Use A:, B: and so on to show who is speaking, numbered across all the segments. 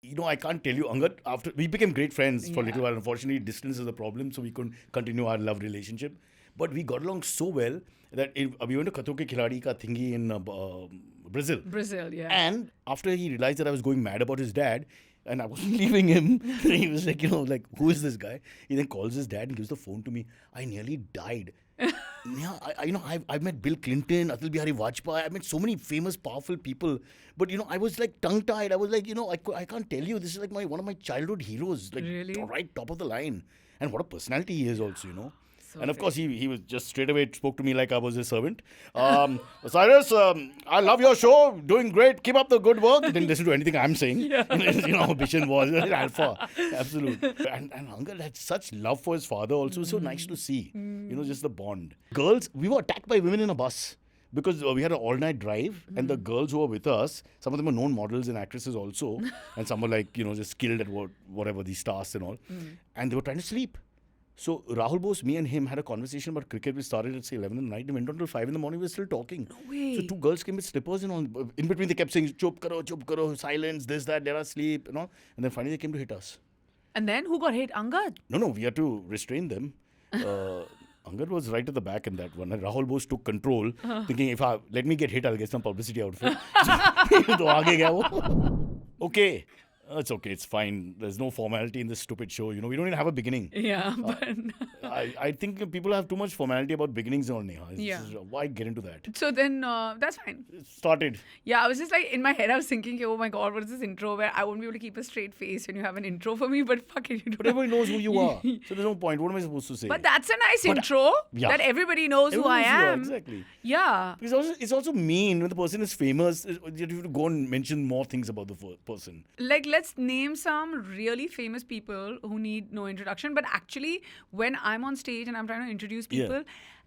A: I can't tell you, Angad, after we became great friends for a little while. Unfortunately, distance is a problem, so we couldn't continue our love relationship. But we got along so well that we went to Khatro Ke Khiladi ka thingy in Brazil.
B: Brazil, yeah.
A: And after he realized that I was going mad about his dad, and I wasn't leaving him, he was like, like, who is this guy? He then calls his dad and gives the phone to me. I nearly died. Yeah, I've met Bill Clinton, Atal Bihari Vajpayee. I've met so many famous, powerful people. But, I was like tongue-tied. I was like, I can't tell you. This is like one of my childhood heroes. Like,
B: Really?
A: right top of the line. And what a personality he is also.
B: So
A: And of course, he was just straight away spoke to me like I was his servant. Cyrus, I love your show. Doing great. Keep up the good work. Didn't listen to anything I'm saying. Bishan was alpha. Absolute. And Uncle had such love for his father also. So nice to see. Just the bond. Girls, we were attacked by women in a bus. Because we had an all-night drive, and the girls who were with us, some of them were known models and actresses also, and some were like, just skilled at whatever, these tasks and all. And they were trying to sleep. So Rahul Bose, me and him had a conversation about cricket. We started at say 11 in the night and went on till 5 in the morning. We were still talking.
B: No way.
A: So two girls came with slippers and all. In between they kept saying, chup karo, silence, this, that, let us sleep, and all. And then finally they came to hit us.
B: And then who got hit? Angad?
A: No, we had to restrain them. Angad was right at the back in that one. And Rahul Bose took control, thinking if let me get hit, I'll get some publicity out of it. So aage gaya wo. Okay. It's okay, it's fine. There's no formality in this stupid show. We don't even have a beginning.
B: Yeah, but...
A: I think people have too much formality about beginnings and all, Neha.
B: Yeah.
A: Why get into that?
B: So then, that's fine.
A: It started.
B: Yeah, I was just like, in my head, I was thinking, oh my God, what is this intro where I won't be able to keep a straight face when you have an intro for me, but fuck it, you
A: But
B: don't.
A: everybody knows who you are. So there's no point. What am I supposed to say?
B: But that's a nice intro,
A: yeah.
B: that everybody knows who I
A: Everyone knows you are,
B: am.
A: exactly.
B: Yeah.
A: Because it's also mean when the person is famous. You have to go and mention more things about the person.
B: Like, let's name some really famous people who need no introduction. But actually, when I'm on stage and I'm trying to introduce people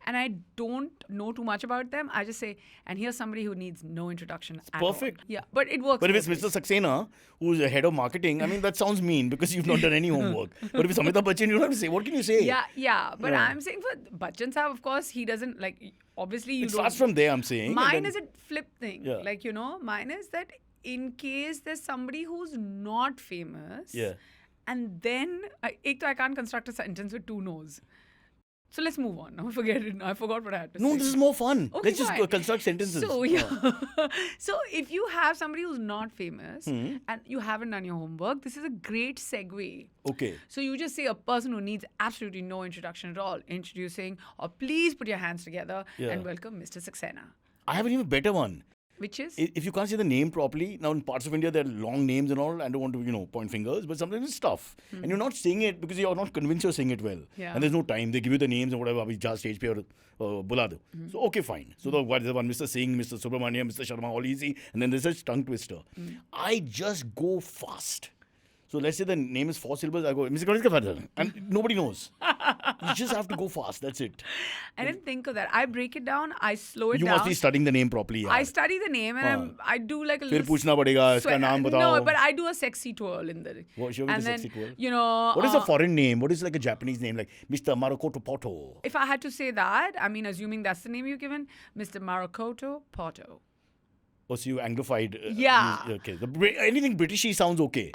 B: and I don't know too much about them, I just say, and here's somebody who needs no introduction at
A: perfect.
B: all. Yeah, but it works.
A: But if it's
B: both
A: Mr.
B: ways.
A: Saxena, who's the head of marketing, I mean, that sounds mean because you've not done any homework. But if it's Amitabh Bachchan, you don't have to say. What can you say?
B: Yeah. But
A: Yeah.
B: I'm saying for Bachchan Saab, of course, he doesn't, like, obviously you
A: It
B: don't.
A: starts from there, I'm saying.
B: Mine is a flip thing.
A: Yeah.
B: Like, mine is that in case there's somebody who's not famous, and then, I can't construct a sentence with two no's. So let's move on. Now forget it. I forgot what I had to say.
A: No, this is more fun.
B: Okay,
A: Let's just
B: fine.
A: construct sentences.
B: So, so if you have somebody who's not famous and you haven't done your homework, this is a great segue.
A: Okay.
B: So you just say a person who needs absolutely no introduction at all, introducing, or please put your hands together and welcome Mr. Saxena.
A: I have an even better one.
B: Which is?
A: If you can't say the name properly, now in parts of India there are long names and all. I don't want to, point fingers, but sometimes it's tough. And you're not saying it because you're not convinced you're saying it well.
B: Yeah.
A: And there's no time. They give you the names and whatever. Abhi just stage pe bula do. So okay, fine. So the one Mr. Singh, Mr. Subramaniam, Mr. Sharma, all easy. And then there's a tongue twister. I just go fast. So let's say the name is 4 syllables. I go, Mr. Ganesh ka father. And nobody knows. You just have to go fast. That's it.
B: I didn't think of that. I break it down. I slow it
A: You
B: down.
A: must be studying the name properly. Yaar.
B: I study the name and I do like a
A: फिर
B: little...
A: पूछना पड़ेगा इसका नाम बताओ.
B: No, but I do a sexy twirl in the...
A: What, show me
B: and
A: the
B: then,
A: sexy twirl.
B: What
A: is a foreign name? What is like a Japanese name? Like Mr. Marokoto Poto.
B: If I had to say that, I mean, assuming that's the name you've given, Mr. Marokoto Poto.
A: Oh, so you Anglified.
B: Yeah.
A: Okay. Anything Britishy sounds okay.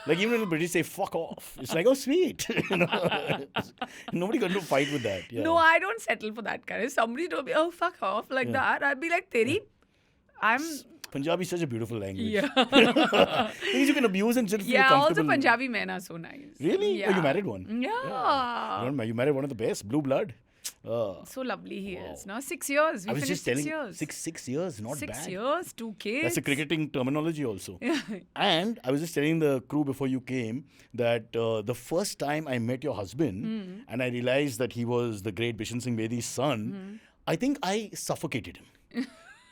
A: Like even when the British say fuck off, it's like, oh, sweet. Nobody got into a fight with that. Yeah.
B: No, I don't settle for that kind. If somebody told me, oh, fuck off, like that, I'd be like, Teri, I'm...
A: Punjabi is such a beautiful language.
B: Yeah.
A: Things you can abuse and still feel
B: Yeah,
A: comfortable.
B: also Punjabi men are so nice.
A: Really?
B: Yeah.
A: Oh, you married one?
B: Yeah.
A: You married one of the best, blue blood.
B: So lovely he is. No, 6 years. We
A: I was
B: finished
A: just telling
B: 6 years.
A: 6 years, not
B: 6
A: bad.
B: years, 2 kids.
A: That's a cricketing terminology also. And I was just telling the crew before you came that the first time I met your husband and I realized that he was the great Bishan Singh Bedi's son, I think I suffocated him.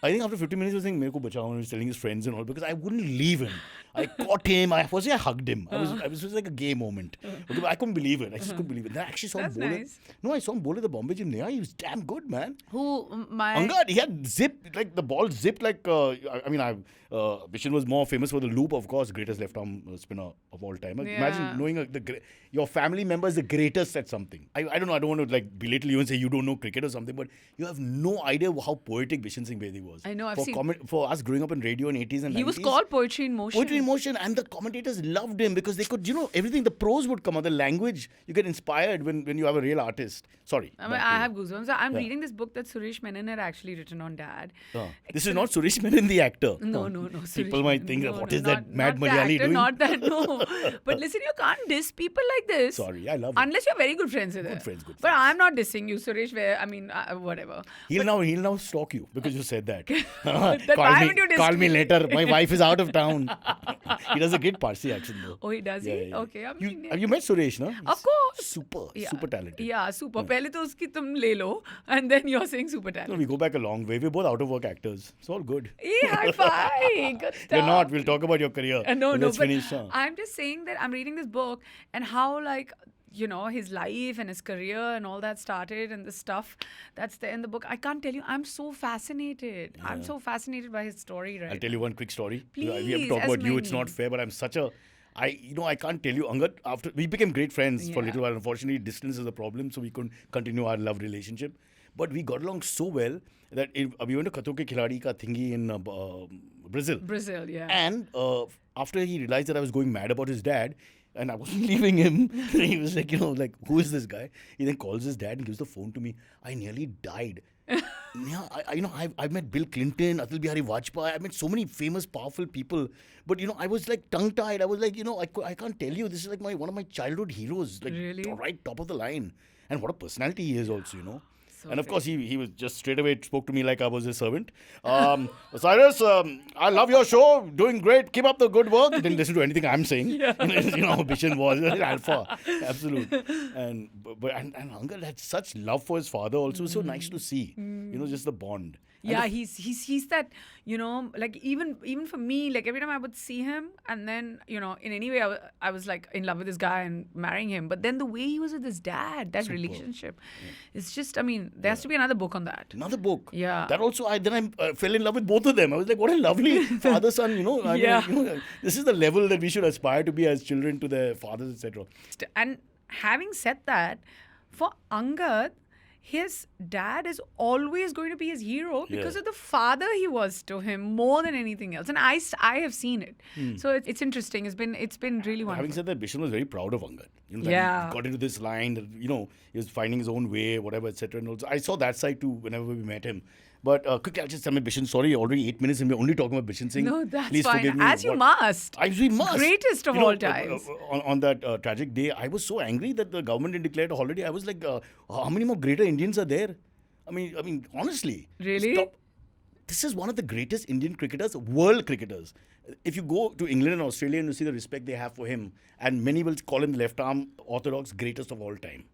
A: I think after 50 minutes, he was saying, "Mereko bachao," and he was telling his friends and all because I wouldn't leave him. I caught him. I hugged him. I was just like a gay moment. Okay, but I couldn't believe it. I just couldn't believe it. Then I actually saw
B: That's
A: him bowl
B: nice.
A: No, I saw him bowl at the Bombay Gym. Neha, he was damn good, man.
B: Who, my...
A: Angad, he had zip, like the ball zipped like, Bishan was more famous for the loop, of course, greatest left-arm spinner of all time. Imagine knowing your family member is the greatest at something. I don't know, I don't want to like belittle you and say you don't know cricket or something, but you have no idea how poetic Bishan Singh Bedi was.
B: I know, I've
A: for
B: seen.
A: For us growing up in radio in 80s and 90s.
B: He was called Poetry in Motion.
A: Poetry in Motion, and the commentators loved him because they could, everything, the prose would come out, the language, you get inspired when you have a real artist. Sorry.
B: I have goosebumps. I'm reading this book that Suresh Menon had actually written on Dad.
A: This is not Suresh Menon, the actor.
B: No.
A: People might think, what is that mad Malayali doing?
B: Not that, no. But listen, you can't diss people like this.
A: Sorry, I love it.
B: Unless you're very good friends with them.
A: Good friends.
B: But I'm not dissing you, Suresh. Whatever.
A: He'll now stalk you because you said that.
B: Why would you diss
A: call me later. My wife is out of town. He does a great Parsi accent though.
B: Oh, he does?
A: Yeah.
B: Okay.
A: Have you met Suresh, no?
B: Of course.
A: Super talented.
B: Yeah, super. Pehle to uski tum le lo, and then you're saying super talented.
A: No, we go back a long way. We're both out of work actors. It's all good.
B: Hey, high five. Good stuff.
A: We're not. We'll talk about your career. Let's finish.
B: I'm just saying that I'm reading this book and how his life and his career and all that started and the stuff that's there in the book. I can't tell you. I'm so fascinated. Yeah. I'm so fascinated by his story, right?
A: I'll tell you one quick story.
B: Please,
A: we have to talk about you. It's not fair, but I'm such a... I can't tell you. Angad, after we became great friends for a little while. Unfortunately, distance is a problem, so we couldn't continue our love relationship. But we got along so well that we went to Khato Ke Khiladi ka thingy in Brazil.
B: Brazil, yeah.
A: And after he realized that I was going mad about his dad, and I wasn't leaving him, he was like, who is this guy? He then calls his dad and gives the phone to me. I nearly died. Yeah, I've met Bill Clinton, Atal Bihari Vajpayee. I've met so many famous, powerful people. But, I was like tongue-tied. I was like, I can't tell you. This is like one of my childhood heroes. Like,
B: really?
A: Right top of the line. And what a personality he is also,
B: So
A: and of course, he was just straight away spoke to me like I was his servant. Cyrus, I love your show. Doing great. Keep up the good work. He didn't listen to anything I'm saying. Yeah. Bishan was alpha. Absolute. And Angad had such love for his father also. So nice to see. Just the bond.
B: Yeah, he's that, even for me, like every time I would see him and then, in any way I was like in love with this guy and marrying him. But then the way he was with his dad, that relationship, it's just, there has to be another book on that.
A: Another book.
B: Yeah.
A: That also, I fell in love with both of them. I was like, what a lovely father-son, this is the level that we should aspire to be as children to their fathers, etc.
B: And having said that, for Angad, his dad is always going to be his hero because of the father he was to him more than anything else. And I have seen it. So it's interesting. It's been really wonderful.
A: Having said that, Bishan was very proud of Angad. He got into this line that, he was finding his own way, whatever, etc. And also, I saw that side too whenever we met him. But quickly, I'll just tell me, Bishan, sorry, already 8 minutes and we're only talking about Bishan Singh.
B: No, that's
A: Please
B: fine.
A: Forgive me.
B: As you must.
A: We must.
B: Greatest of all times.
A: On that tragic day, I was so angry that the government had declared a holiday. I was like, how many more greater Indians are there? I mean, honestly.
B: Really?
A: Stop. This is one of the greatest Indian cricketers, world cricketers. If you go to England and Australia and you see the respect they have for him, and many will call him the left-arm orthodox greatest of all time.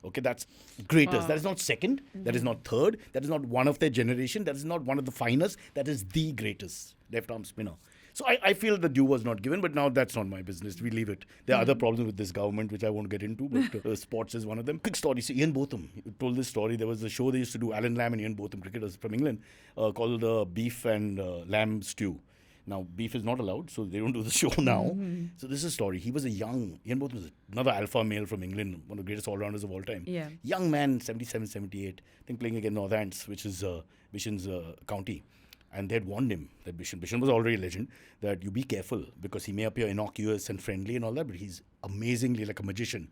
A: Okay, that's greatest. Wow. That is not second. That is not third. That is not one of their generation. That is not one of the finest. That is the greatest left-arm spinner. So I feel the due was not given, but now that's not my business. We leave it. There are other problems with this government, which I won't get into, but sports is one of them. Quick story. So Ian Botham told this story. There was a show they used to do, Alan Lamb and Ian Botham, cricketers from England, called Beef and Lamb Stew. Now, beef is not allowed, so they don't do the show now. So this is a story. He was Ian Botham was another alpha male from England, one of the greatest all-rounders of all time.
B: Yeah.
A: Young man, 77, 78, I think playing against Northants, which is Bishan's county. And they had warned him that Bishan was already a legend, that you be careful because he may appear innocuous and friendly and all that, but he's amazingly like a magician.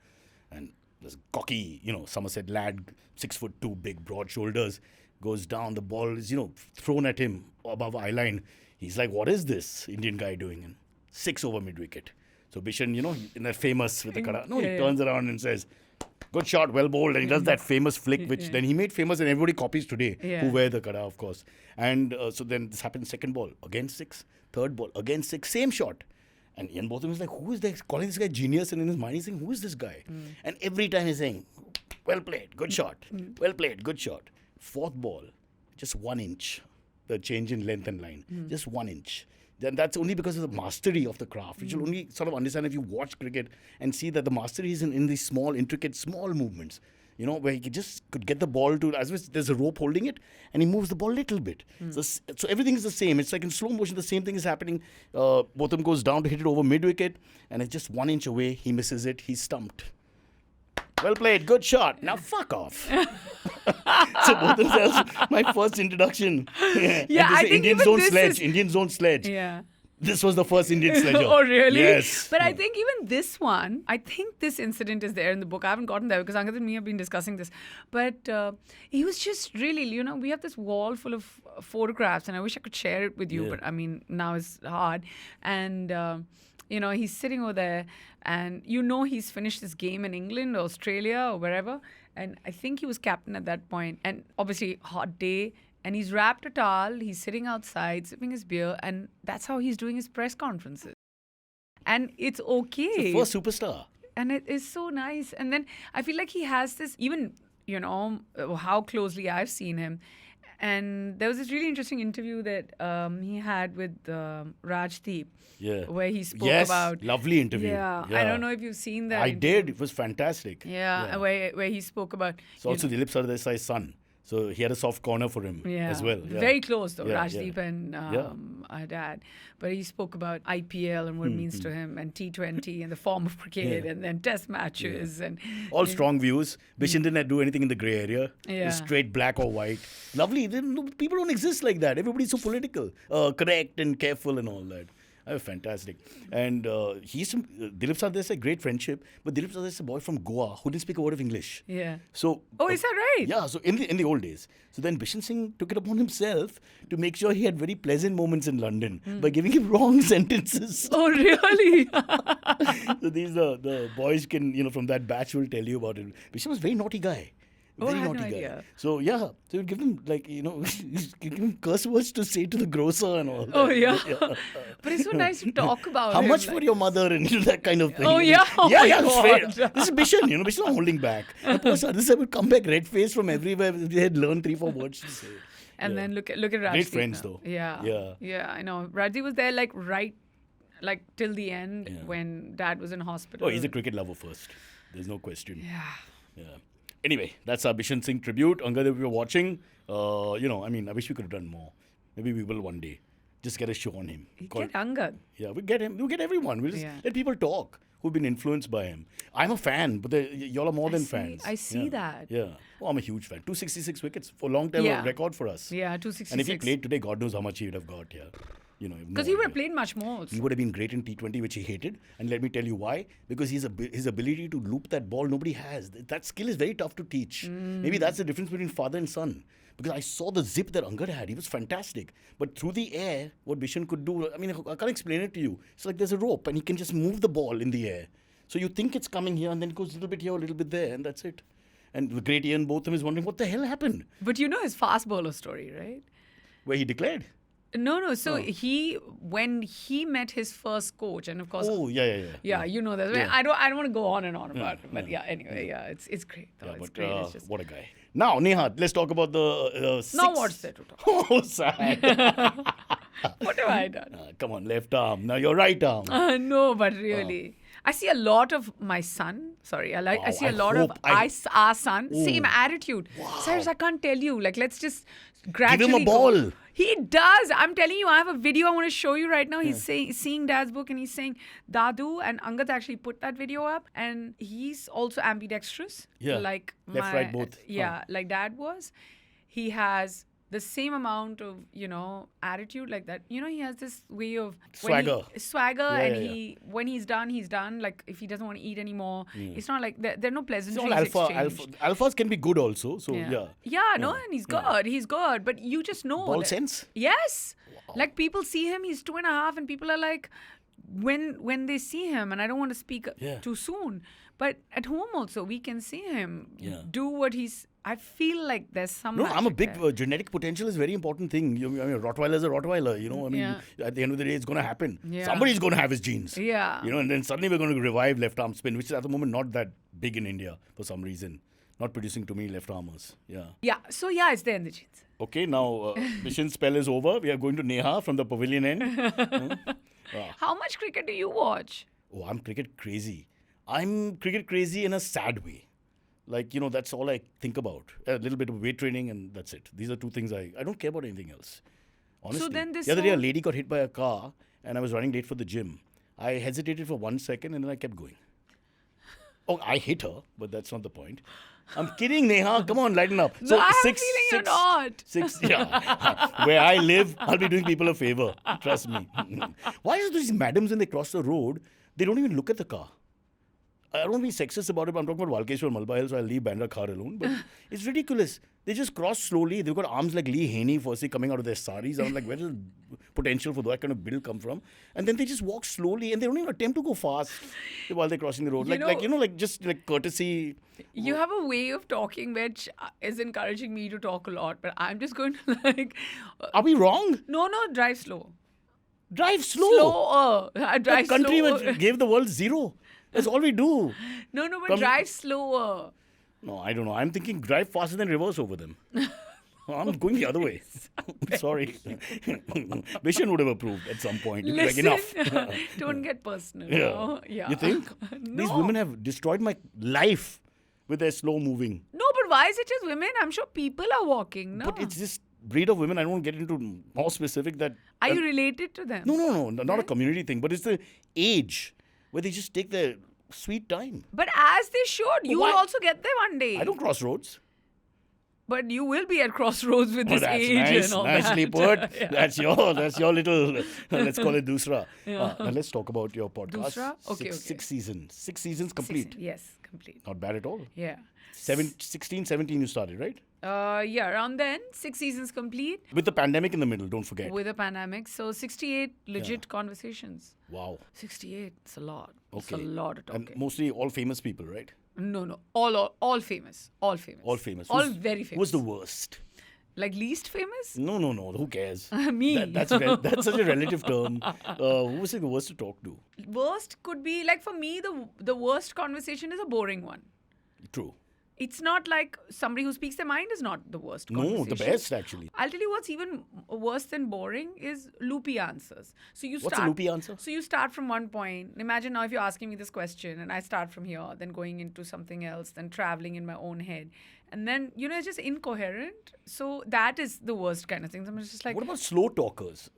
A: And this cocky, Somerset lad, 6'2", big, broad shoulders, goes down. The ball is, thrown at him above eye line. He's like, what is this Indian guy doing? And 6 over mid-wicket. So Bishan, in that famous with the kada, he turns around and says, good shot, well bowled. And he does that famous flick, which then he made famous and everybody copies today, who wear the kada, of course. And so then this happened, second ball, again 6, third ball, again 6, same shot. And Ian Botham is like, who is this? Calling this guy genius. And in his mind, he's saying, who is this guy? And every time he's saying, well played, good shot. Well played, good shot. Fourth ball, just 1 inch. The change in length and line, just 1 inch. Then that's only because of the mastery of the craft, which you'll only sort of understand if you watch cricket and see that the mastery is in these small, intricate, small movements. where he could get the ball to, as if there's a rope holding it, and he moves the ball a little bit. So everything is the same. It's like in slow motion, the same thing is happening. Botham goes down to hit it over mid-wicket, and it's just 1 inch away. He misses it. He's stumped. Well played. Good shot. Now fuck off. So Botham says, my first introduction.
B: Yeah, I think
A: Indian
B: even
A: zone
B: this
A: sledge.
B: is-
A: Indian zone sledge.
B: Yeah.
A: This was the first Indian sledger.
B: Oh, really?
A: Yes.
B: But I think even this one, I think this incident is there in the book. I haven't gotten there because Angad and me have been discussing this. But he was just really, we have this wall full of photographs, and I wish I could share it with you.
A: Yeah.
B: But I mean, now it's hard. And, he's sitting over there, and he's finished his game in England or Australia or wherever. And I think he was captain at that point. And obviously, hot day. And he's wrapped a towel, he's sitting outside, sipping his beer, and that's how he's doing his press conferences. And it's okay.
A: The first superstar.
B: And it is so nice. And then I feel like he has this, even, how closely I've seen him. And there was this really interesting interview that he had with Rajdeep, where he spoke about...
A: Yes, lovely interview.
B: Yeah, I don't know if you've seen that.
A: I
B: interview.
A: did. It was fantastic.
B: Yeah. Where he spoke about...
A: So also Dilip Sardesai's son. So he had a soft corner for him as well. Yeah.
B: Very close though,
A: Yeah,
B: Rajdeep and our dad. But he spoke about IPL and what it means to him, and T20 and the form of cricket, and then test matches. And
A: all strong views. Bishan didn't do anything in the grey area.
B: Yeah.
A: Straight black or white. Lovely. People don't exist like that. Everybody's so political, correct and careful and all that. Fantastic. And he's from Dilip Sardesai, great friendship. But Dilip Sardesai is a boy from Goa who didn't speak a word of English.
B: Yeah.
A: So.
B: Is that right?
A: Yeah. So in the old days. So then Bishan Singh took it upon himself to make sure he had very pleasant moments in London by giving him wrong sentences.
B: Oh, really?
A: So these the boys can from that batch will tell you about it. Bishan was a very naughty guy. Very
B: I had
A: naughty
B: no
A: guy.
B: idea.
A: So so you give him give him curse words to say to the grocer and all.
B: Oh,
A: that.
B: yeah. But it's so nice to talk about
A: How
B: him,
A: much for your mother and that kind of thing.
B: Oh, yeah. Oh,
A: yeah,
B: my
A: yeah.
B: God.
A: Straight. This is Bishan. Bishan's not holding back. This would come back red faced from everywhere. They had learned 3-4 words to say.
B: And then look at Rajdeep.
A: Great friends
B: now.
A: though.
B: Yeah, I know. Rajdeep was there right till the end when Dad was in hospital.
A: Oh, he's a cricket lover first. There's no question.
B: Yeah.
A: Anyway, that's our Bishan Singh tribute. Angad, if you're watching, I wish we could have done more. Maybe we will one day. Just get a show on him.
B: Get Angad.
A: Yeah, we get him. We'll get everyone. We'll just let people talk who've been influenced by him. I'm a fan, but y'all are more than fans.
B: I see that.
A: Yeah. Oh, I'm a huge fan. 266 wickets for a long time, a record for us.
B: Yeah, 266.
A: And if he played today, God knows how much he would have got. Yeah.
B: Because he would have played much more.
A: He would have been great in T20, which he hated. And let me tell you why. Because his ability to loop that ball, nobody has. That skill is very tough to teach. Maybe that's the difference between father and son. Because I saw the zip that Angad had. He was fantastic. But through the air, what Bishan could do, I can't explain it to you. It's like there's a rope and he can just move the ball in the air. So you think it's coming here and then it goes a little bit here, a little bit there, and that's it. And the great Ian Botham is wondering what the hell happened.
B: But you know his fast bowler story, right?
A: Where he declared.
B: No. So when he met his first coach, and of course,
A: yeah,
B: you know that.
A: Yeah.
B: I don't want to go on and on about it, but anyway, it's great. Though. It's great. It's just...
A: What a guy. Now, Neha, let's talk about the six...
B: Now what's there to talk?
A: Oh, sad.
B: What have I done?
A: Come on, left arm. Now your right arm.
B: No, but really. I see a lot of my son. Sorry, I see a lot of our son.
A: Ooh.
B: Same attitude.
A: Wow.
B: Cyrus, I can't tell you. Let's just gradually.
A: Give him a ball.
B: He does. I'm telling you, I have a video I want to show you right now. He's seeing Dad's book and he's saying Dadu, and Angad actually put that video up, and he's also ambidextrous.
A: Yeah.
B: Like
A: left, right, both.
B: Yeah, like Dad was. He has the same amount of, attitude like that. He has this way of...
A: Swagger.
B: He when he's done. Like, if he doesn't want to eat anymore, it's not like... There are no pleasantries exchanged.
A: Alphas can be good also, so
B: and he's good. He's good. But you just know...
A: Ball sense?
B: Yes. Wow. Like, people see him, he's 2.5, and people are like... When they see him, and I don't want to speak too soon, but at home also, we can see him do what he's... I feel like there's some...
A: No, I'm a big... genetic potential is a very important thing. A Rottweiler is a Rottweiler, At the end of the day, it's going to happen.
B: Yeah.
A: Somebody's going to have his genes.
B: Yeah.
A: And then suddenly we're going to revive left arm spin, which is at the moment not that big in India for some reason. Not producing too many left armers. Yeah.
B: Yeah. So, it's there in the genes.
A: Okay, now Bishan's spell is over. We are going to Neha from the pavilion end.
B: How much cricket do you watch?
A: Oh, I'm cricket crazy. I'm cricket crazy in a sad way. Like, that's all I think about. A little bit of weight training and that's it. These are two things I don't care about anything else. Honestly.
B: then this
A: the other day, a
B: whole-
A: lady got hit by a car and I was running late for the gym. I hesitated for 1 second and then I kept going. Oh, I hit her, but that's not the point. I'm kidding, Neha. Come on, lighten up.
B: No, I have a feeling you're not.
A: Yeah. Where I live, I'll be doing people a favor. Trust me. Why is these madams when they cross the road, they don't even look at the car? I don't want to be sexist about it, but I'm talking about Walkeshwar Malba Hill, so I'll leave Bandra car alone. But it's ridiculous. They just cross slowly. They've got arms like Lee Haney firstly coming out of their saris. I'm like, where does potential for that kind of build come from? And then they just walk slowly and they don't even attempt to go fast while they're crossing the road. Just like courtesy.
B: You have a way of talking which is encouraging me to talk a lot, but I'm just going to like.
A: Are we wrong?
B: No, drive slow.
A: Drive slow.
B: Slower. Drive
A: The country
B: slower.
A: which gave the world 0. That's all we do.
B: No, but drive slower.
A: No, I don't know. I'm thinking drive faster than reverse over them. I'm going the other way. Sorry. Bishan would have approved at some point.
B: Listen,
A: Like, enough.
B: don't get personal.
A: Yeah.
B: No? Yeah.
A: You think?
B: No.
A: These women have destroyed my life with their slow moving.
B: No, but why is it just women? I'm sure people are walking. No.
A: But it's this breed of women. I don't get into more specific that.
B: Are you related to them?
A: No. Not a community thing. But it's the age where they just take their sweet time.
B: But as they should. You will
A: Why?
B: also get there one day.
A: I don't cross roads.
B: But you will be at crossroads with this
A: that's
B: age
A: nice,
B: and all
A: nicely
B: that.
A: put.
B: Yeah.
A: That's your little, let's call it dusra. Now let's talk about your podcast.
B: Dusra? Okay.
A: Six seasons. 6 seasons complete.
B: Yes, complete.
A: Not bad at all.
B: Yeah.
A: 16, 17 you started, right?
B: Yeah, around then, 6 seasons complete
A: With the pandemic in the middle, don't forget.
B: with a pandemic. So 68 legit conversations.
A: Wow.
B: 68, it's a lot. It's
A: Okay.
B: a lot of talking.
A: And mostly all famous people, right?
B: No. All famous. All famous.
A: All famous.
B: All
A: Who's-
B: very famous.
A: Who's the worst?
B: Like least famous?
A: No. Who cares?
B: Me.
A: That's such a relative term. Who was the worst to talk to?
B: Worst could be, like for me, the worst conversation is a boring one.
A: True.
B: It's not like somebody who speaks their mind is not the worst
A: No,
B: conversation.
A: the best actually.
B: I'll tell you what's even worse than boring is loopy answers. So you
A: What's
B: start.
A: a loopy answer?
B: So you start from one point. Imagine now if you're asking me this question and I start from here, then going into something else, then traveling in my own head. And then, it's just incoherent. So that is the worst kind of thing. I'm just like,
A: What about slow talkers?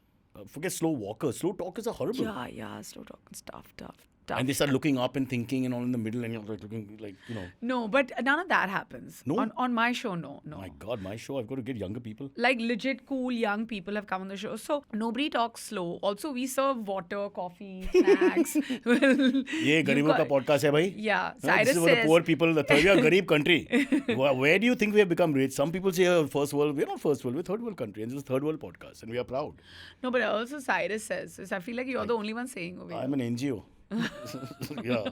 A: Forget slow walkers. Slow talkers are horrible.
B: yeah, slow talk and stuff, tough.
A: And they start looking up and thinking and all in the middle and you're like looking like,
B: No, but none of that happens.
A: No?
B: On my show, no.
A: My God, my show, I've got to get younger people.
B: Like legit cool young people have come on the show. So nobody talks slow. Also, we serve water, coffee, snacks.
A: ये गरीबों का podcast है भाई.
B: Yeah,
A: This
B: Cyrus
A: is for the
B: says.
A: poor people. The third, we are a garib country. Where do you think we have become rich? Some people say first world. We're not first world. We're third world country. And this is third world podcast. And we are proud.
B: No, but also Cyrus says. I feel like you're the only one saying over here.
A: I'm an NGO. yeah.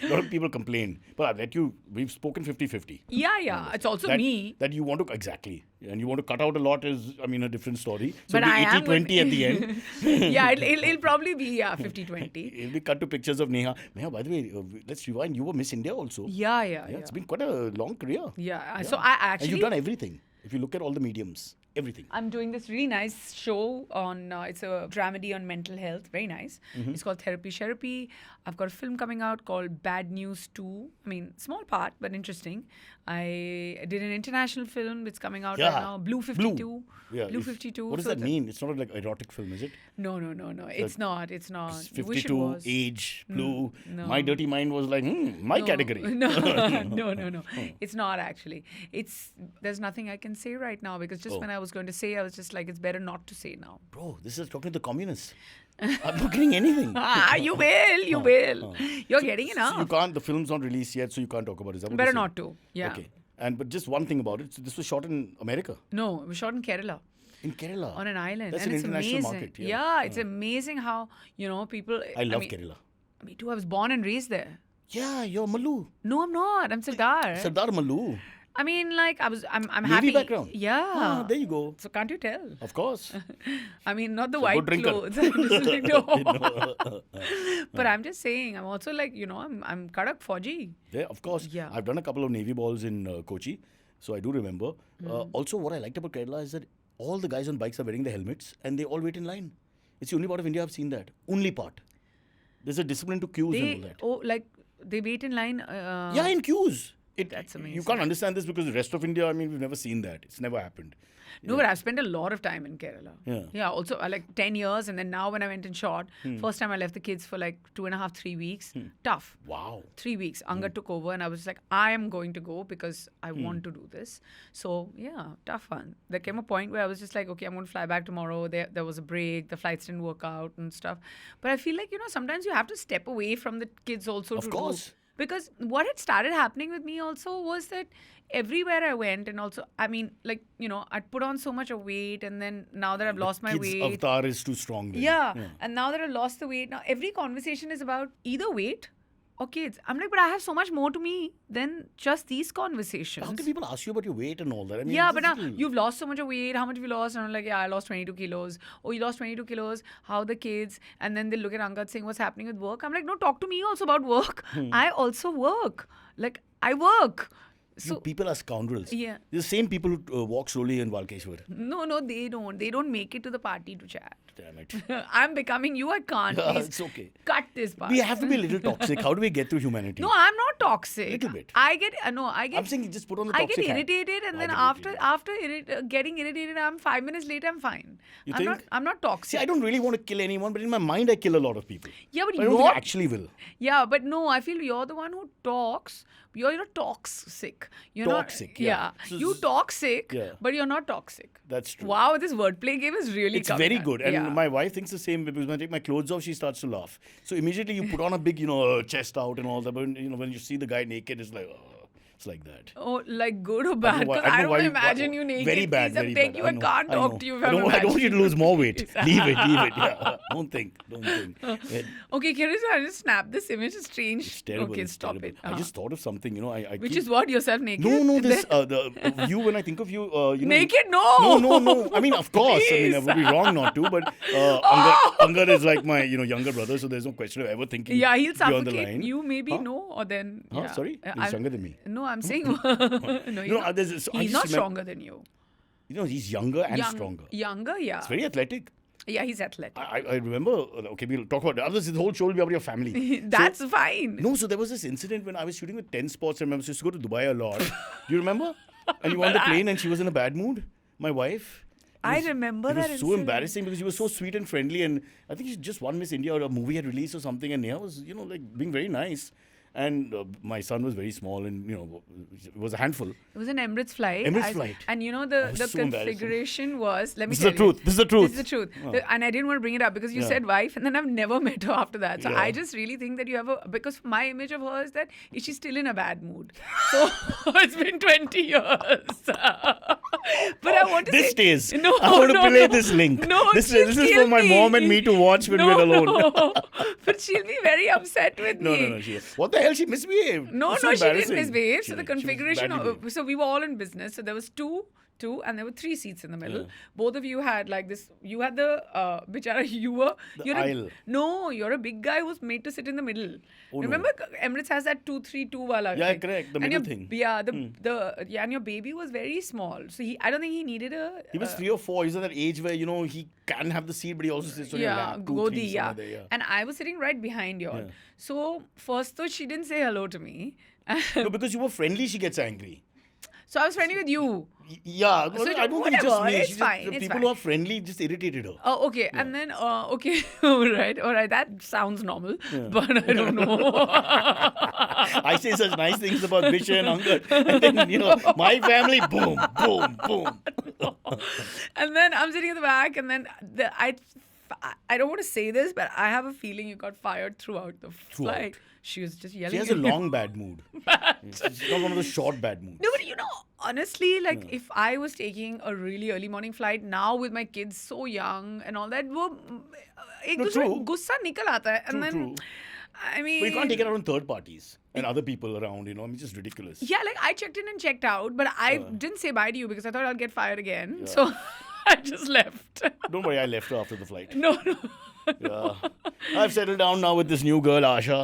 A: A lot of people complain. But I bet you, we've spoken 50-50.
B: Yeah. It's also me.
A: That you want to, exactly. And you want to cut out a lot is, a different story. So
B: But
A: it'll
B: I
A: be
B: am
A: 80-20
B: going-
A: at the end.
B: Yeah, it'll probably be 50-20.
A: It'll be cut to pictures of Neha. Neha, by the way, let's rewind. You were Miss India also.
B: Yeah.
A: It's been quite a long career.
B: Yeah. So I
A: And
B: actually.
A: you've done everything. If you look at all the mediums, everything.
B: I'm doing this really nice show on, it's a dramedy on mental health. Very nice. It's called Therapy. I've got a film coming out called Bad Newzz 2. I mean, small part, but interesting. I did an international film. It's coming out right now. Blue 52.
A: Yeah,
B: Blue 52.
A: What does that mean? It's not like erotic film, is it?
B: No. It's not.
A: It's
B: You wish it
A: 52,
B: was.
A: age, blue.
B: no.
A: My dirty mind was like, my category.
B: No. It's not actually. There's nothing I can say right now because just when I was going to say, I was just like, it's better not to say now.
A: Bro, this is talking to the communists. I'm not getting anything.
B: You will. You're getting
A: So
B: enough.
A: you can't, the film's not released yet, so you can't talk about it. Is that what
B: Better
A: you're saying?
B: not to. Yeah.
A: Okay. But just one thing about it. So this was shot in America.
B: No, it was shot in Kerala.
A: In Kerala.
B: On an island.
A: That's
B: and
A: an
B: it's
A: international
B: amazing.
A: market. Yeah.
B: It's amazing how, people.
A: I love Kerala.
B: Me too. I was born and raised there.
A: Yeah, you're Mallu.
B: No, I'm not. I'm Sardar.
A: Sardar Mallu.
B: I mean, like, I'm
A: Navy
B: happy.
A: background.
B: Yeah.
A: There you go.
B: So can't you tell?
A: Of course.
B: I mean, not the
A: So
B: white
A: good drinker.
B: clothes. I'm just like, no. But I'm just saying, I'm also like, I'm Kadak Fauji.
A: Yeah, of course.
B: Yeah.
A: I've done a couple of Navy balls in Kochi, so I do remember. Also, what I liked about Kerala is that all the guys on bikes are wearing the helmets and they all wait in line. It's the only part of India I've seen that. Only part. There's a discipline to queues and all that.
B: Like, they wait in line.
A: Yeah, in queues.
B: That's amazing.
A: You can't understand this because the rest of India, I mean, we've never seen that. It's never happened.
B: No, but I've spent a lot of time in Kerala.
A: Yeah.
B: Also, like 10 years. And then now when I went in short, first time I left the kids for like 2.5, 3 weeks. Tough.
A: Wow.
B: 3 weeks. Angad took over and I was like, I am going to go because I want to do this. So, yeah, tough one. There came a point where I was just like, okay, I'm going to fly back tomorrow. There was a break. The flights didn't work out and stuff. But I feel like, sometimes you have to step away from the kids also.
A: Of course.
B: Because what had started happening with me also was that everywhere I went, and also, I mean, like, I'd put on so much of weight, and then now that I've lost my weight.
A: Avatar is too strong. Then.
B: Yeah. And now that I've lost the weight, now every conversation is about either weight or kids. I'm like, but I have so much more to me than just these conversations.
A: How can people ask you about your weight and all that? I mean,
B: yeah, but now you've lost so much of weight. How much have you lost? And I'm like, yeah, I lost 22 kilos. Oh, you lost 22 kilos. How are the kids? And then they look at Angad saying, what's happening with work? I'm like, no, talk to me also about work. I also work. Like, I work. So
A: people are scoundrels.
B: Yeah.
A: They're the same people who walk slowly in Walkeshwar.
B: No, they don't. They don't make it to the party to chat.
A: Damn it.
B: I'm becoming you. I can't. Please
A: it's okay.
B: cut this part.
A: We have to be a little toxic. How do we get through humanity?
B: No, I'm not toxic.
A: Little bit.
B: I get.
A: I'm saying just put on the
B: I
A: toxic
B: get
A: hat.
B: irritated, and then after getting irritated, I'm 5 minutes later, I'm fine.
A: You
B: I'm
A: think?
B: I'm not toxic.
A: See, I don't really want to kill anyone, but in my mind, I kill a lot of people.
B: Yeah, but
A: I don't think I actually will.
B: Yeah, but no, I feel you're the one who talks. You're toxic. You're
A: Toxic,
B: not,
A: yeah.
B: So you toxic,
A: Yeah.
B: but you're not toxic.
A: That's true.
B: Wow, this wordplay game is really
A: It's
B: coming
A: very
B: out.
A: good. And
B: Yeah.
A: my wife thinks the same because when I take my clothes off, she starts to laugh. So immediately you put on a big, chest out and all that. But, when you see the guy naked, it's like, it's like that.
B: Oh, like good or bad? Because I don't want to imagine you naked.
A: Very bad,
B: Please,
A: very
B: I beg
A: bad.
B: you, I can't talk to you if
A: I
B: I'm
A: don't want you to
B: imagining
A: lose more weight. Leave it. Yeah. Don't think.
B: Okay, Cyrus, I just snapped this image. It's strange.
A: It's terrible.
B: Okay,
A: it's
B: stop
A: terrible.
B: it.
A: I just thought of something,
B: Which is what? Yourself naked?
A: No, this, the you, when I think of you,
B: Naked? No!
A: No. I mean, of course. I mean, I would be wrong not to, but Angad is like my, younger brother, so there's no question of ever thinking
B: Yeah, he'll
A: beyond the
B: suffocate
A: line.
B: you, maybe no, or then.
A: Huh?
B: Yeah.
A: Sorry? He's younger than me.
B: No, I'm saying. No, he's not stronger than you.
A: He's younger and stronger.
B: Younger, yeah.
A: He's very athletic.
B: Yeah, he's athletic.
A: I remember, okay, we'll talk about others. The whole show will be about your family.
B: That's fine.
A: No, so there was this incident when I was shooting with 10 Sports. I remember, she used to go to Dubai a lot. Do you remember? And you were on the plane and she was in a bad mood. My wife.
B: I remember that
A: It was so embarrassing because she was so sweet and friendly. And I think she just won Miss India or a movie had released or something. And Neha was, being very nice. And my son was very small and, it was a handful.
B: It was an Emirates flight.
A: Emirates flight.
B: And the
A: so
B: configuration was, let me
A: This
B: tell
A: is the truth.
B: you.
A: This is the truth.
B: This is the truth.
A: Oh.
B: And I didn't want to bring it up because you said wife and then I've never met her after that. So
A: Yeah.
B: I just really think that you have because my image of her is that is she still in a bad mood? So it's been 20 years. But I want to
A: This
B: say.
A: stays.
B: No,
A: I want to
B: no,
A: play
B: no.
A: this link.
B: No,
A: This is for my mom and me to watch when we're alone.
B: No. But she'll be very upset with me.
A: No. What the hell? She misbehaved.
B: No,
A: It's so
B: she didn't
A: embarrassing.
B: misbehave.
A: She
B: So the
A: did. She was
B: configuration,
A: badly behaved.
B: so we were all in business. So there was two, and there were 3 seats in the middle. Both of you had like this. You had the bichara. You're
A: aisle.
B: No, you're a big guy who's made to sit in the middle.
A: Oh, no.
B: Remember, Emirates has that 2-3-2 wala.
A: Yeah,
B: thing.
A: correct. The
B: And
A: middle
B: your-
A: thing.
B: Yeah, and your baby was very small. So I don't think he needed a.
A: He was 3 or 4. He's at that age where, he can have the seat, but he also sits on your lap. 2, 3,
B: Godi,
A: somewhere there, yeah.
B: And I was sitting right behind you.
A: Yeah.
B: So first though, she didn't say hello to me.
A: No, because you were friendly, she gets angry.
B: So I was friendly with you.
A: Yeah,
B: So
A: I don't think it's just
B: whatever,
A: me.
B: it's
A: She just-
B: fine,
A: the
B: it's
A: people
B: fine.
A: who are friendly just irritated her.
B: Oh, okay. And then, okay. all right. That sounds normal. But I don't know.
A: I say such nice things about Bishan and Angad. And then, my family, boom, boom, boom.
B: And then I'm sitting in the back and then I don't want to say this, but I have a feeling you got fired throughout the flight. She was just yelling.
A: She has a long bad mood. She's not one of those short bad moods.
B: No, but honestly, like if I was taking a really early morning flight now with my kids so young and all that, ek
A: No,
B: dusre
A: true.
B: gussa nikal aata hai. And then,
A: True.
B: I mean.
A: But you can't take it out on third parties and other people around, I mean, it's just ridiculous.
B: Yeah, like I checked in and checked out, but I didn't say bye to you because I thought I'll get fired again. So I just left.
A: Don't worry, I left her after the flight.
B: No.
A: Yeah. I've settled down now with this new girl, Asha.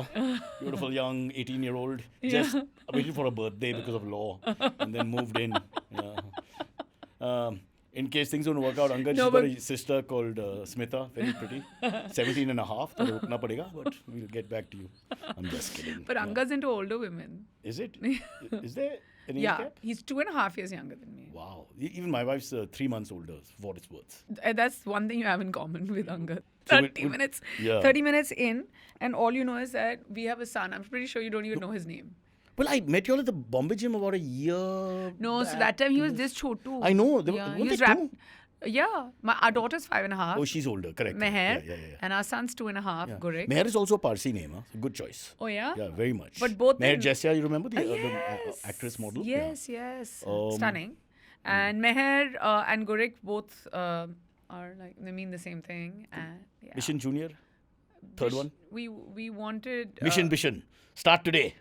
A: Beautiful young 18-year-old. Just waited for a birthday because of law. And then moved in. Yeah. In case things don't work out, Angad, she's got a sister called Smita, very pretty, 17 and a half. But we'll get back to you. I'm just kidding.
B: But Angad's into older women.
A: Is it? Is there an age
B: Yeah,
A: gap?
B: he's 2.5 years younger than me.
A: Wow. Even my wife's 3 months older, for what it's worth.
B: That's one thing you have in common with Angad.
A: So
B: 30 minutes in, and all you know is that we have a son. I'm pretty sure you don't even know his name.
A: Well, I met you all at the Bombay gym about a year
B: No,
A: back.
B: so that time he was this chotu.
A: I know.
B: Yeah, he
A: Weren't
B: was
A: they two?
B: Yeah, our daughter's 5.5.
A: Oh, she's older, correct.
B: Meher,
A: Yeah.
B: and our son's 2.5.
A: Yeah.
B: Gurek.
A: Meher is also a Parsi name. Huh? Good choice.
B: Oh yeah.
A: Yeah, very much.
B: But both
A: Meher
B: them-
A: Jasia, you remember the
B: Yes.
A: actress model?
B: Yes, yes.
A: Um,
B: Stunning. And Meher and Gurek both are like, they mean the same thing. And yeah.
A: Bishan Junior, third one.
B: We wanted
A: Bishan. Start today.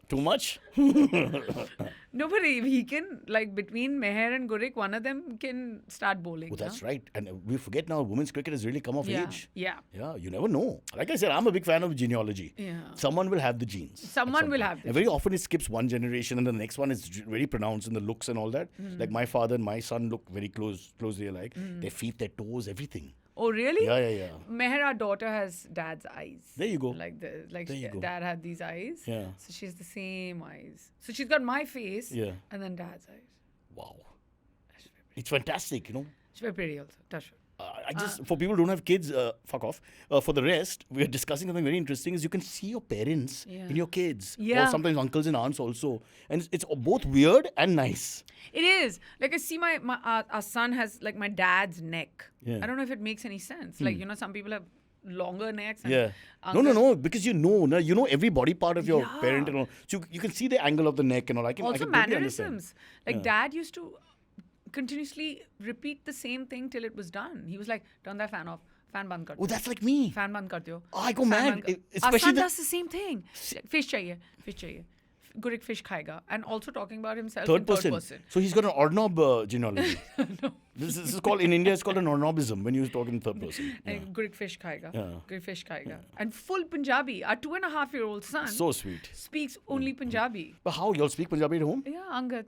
A: Too much?
B: No, but he can, like, between Meher and Gurek, one of them can start bowling.
A: Oh, that's right. And we forget now, women's cricket has really come of
B: Yeah,
A: age.
B: yeah.
A: Yeah, you never know. Like I said, I'm a big fan of genealogy.
B: Yeah.
A: Someone will have the genes. at
B: Someone
A: some
B: will
A: point.
B: have the
A: And very often it skips one generation and the next one is very pronounced in the looks and all that. Like my father and my son look very closely alike. Their feet, their toes, everything.
B: Oh, really?
A: Yeah.
B: Meher, our daughter, has dad's eyes.
A: There you go.
B: Like
A: There you go.
B: dad had these eyes.
A: Yeah.
B: So she's the same eyes. So she's got my face.
A: Yeah.
B: And then dad's eyes.
A: Wow. It's fantastic, you know.
B: She's very pretty also. Touch wood.
A: For people who don't have kids, fuck off. For the rest, we are discussing something very interesting is you can see your parents
B: Yeah.
A: in your kids.
B: Yeah.
A: Or sometimes uncles and aunts also. And it's both weird and nice.
B: It is. Like, I see our son has, like, my dad's neck.
A: Yeah.
B: I don't know if it makes any sense. Like, you know, some people have longer necks. And
A: Yeah.
B: uncles-
A: No, because you know every body part of your
B: Yeah.
A: parent and all. So you can see the angle of the neck and all. I can
B: Also
A: totally understand.
B: mannerisms. Like, dad used to continuously repeat the same thing till it was done. He was like, turn that fan off. Fan band kar
A: Oh,
B: do.
A: that's like me.
B: Fan band kar do.
A: Oh, I go
B: Fan
A: mad.
B: band kar- Our
A: Especially
B: son
A: the-
B: does the same thing. Fish chahiye. Gurek fish khayega. And also talking about himself
A: Third
B: in
A: person.
B: third person.
A: So he's got an Ornob genealogy. This is called, in India, it's called an Ornobism when you talk in third person. Yeah.
B: And Gurek fish khayega.
A: Yeah.
B: Gurek fish khayega. And full Punjabi. Our 2.5-year-old son
A: So sweet.
B: speaks only Punjabi.
A: But how? You all speak Punjabi at home?
B: Yeah, Angad.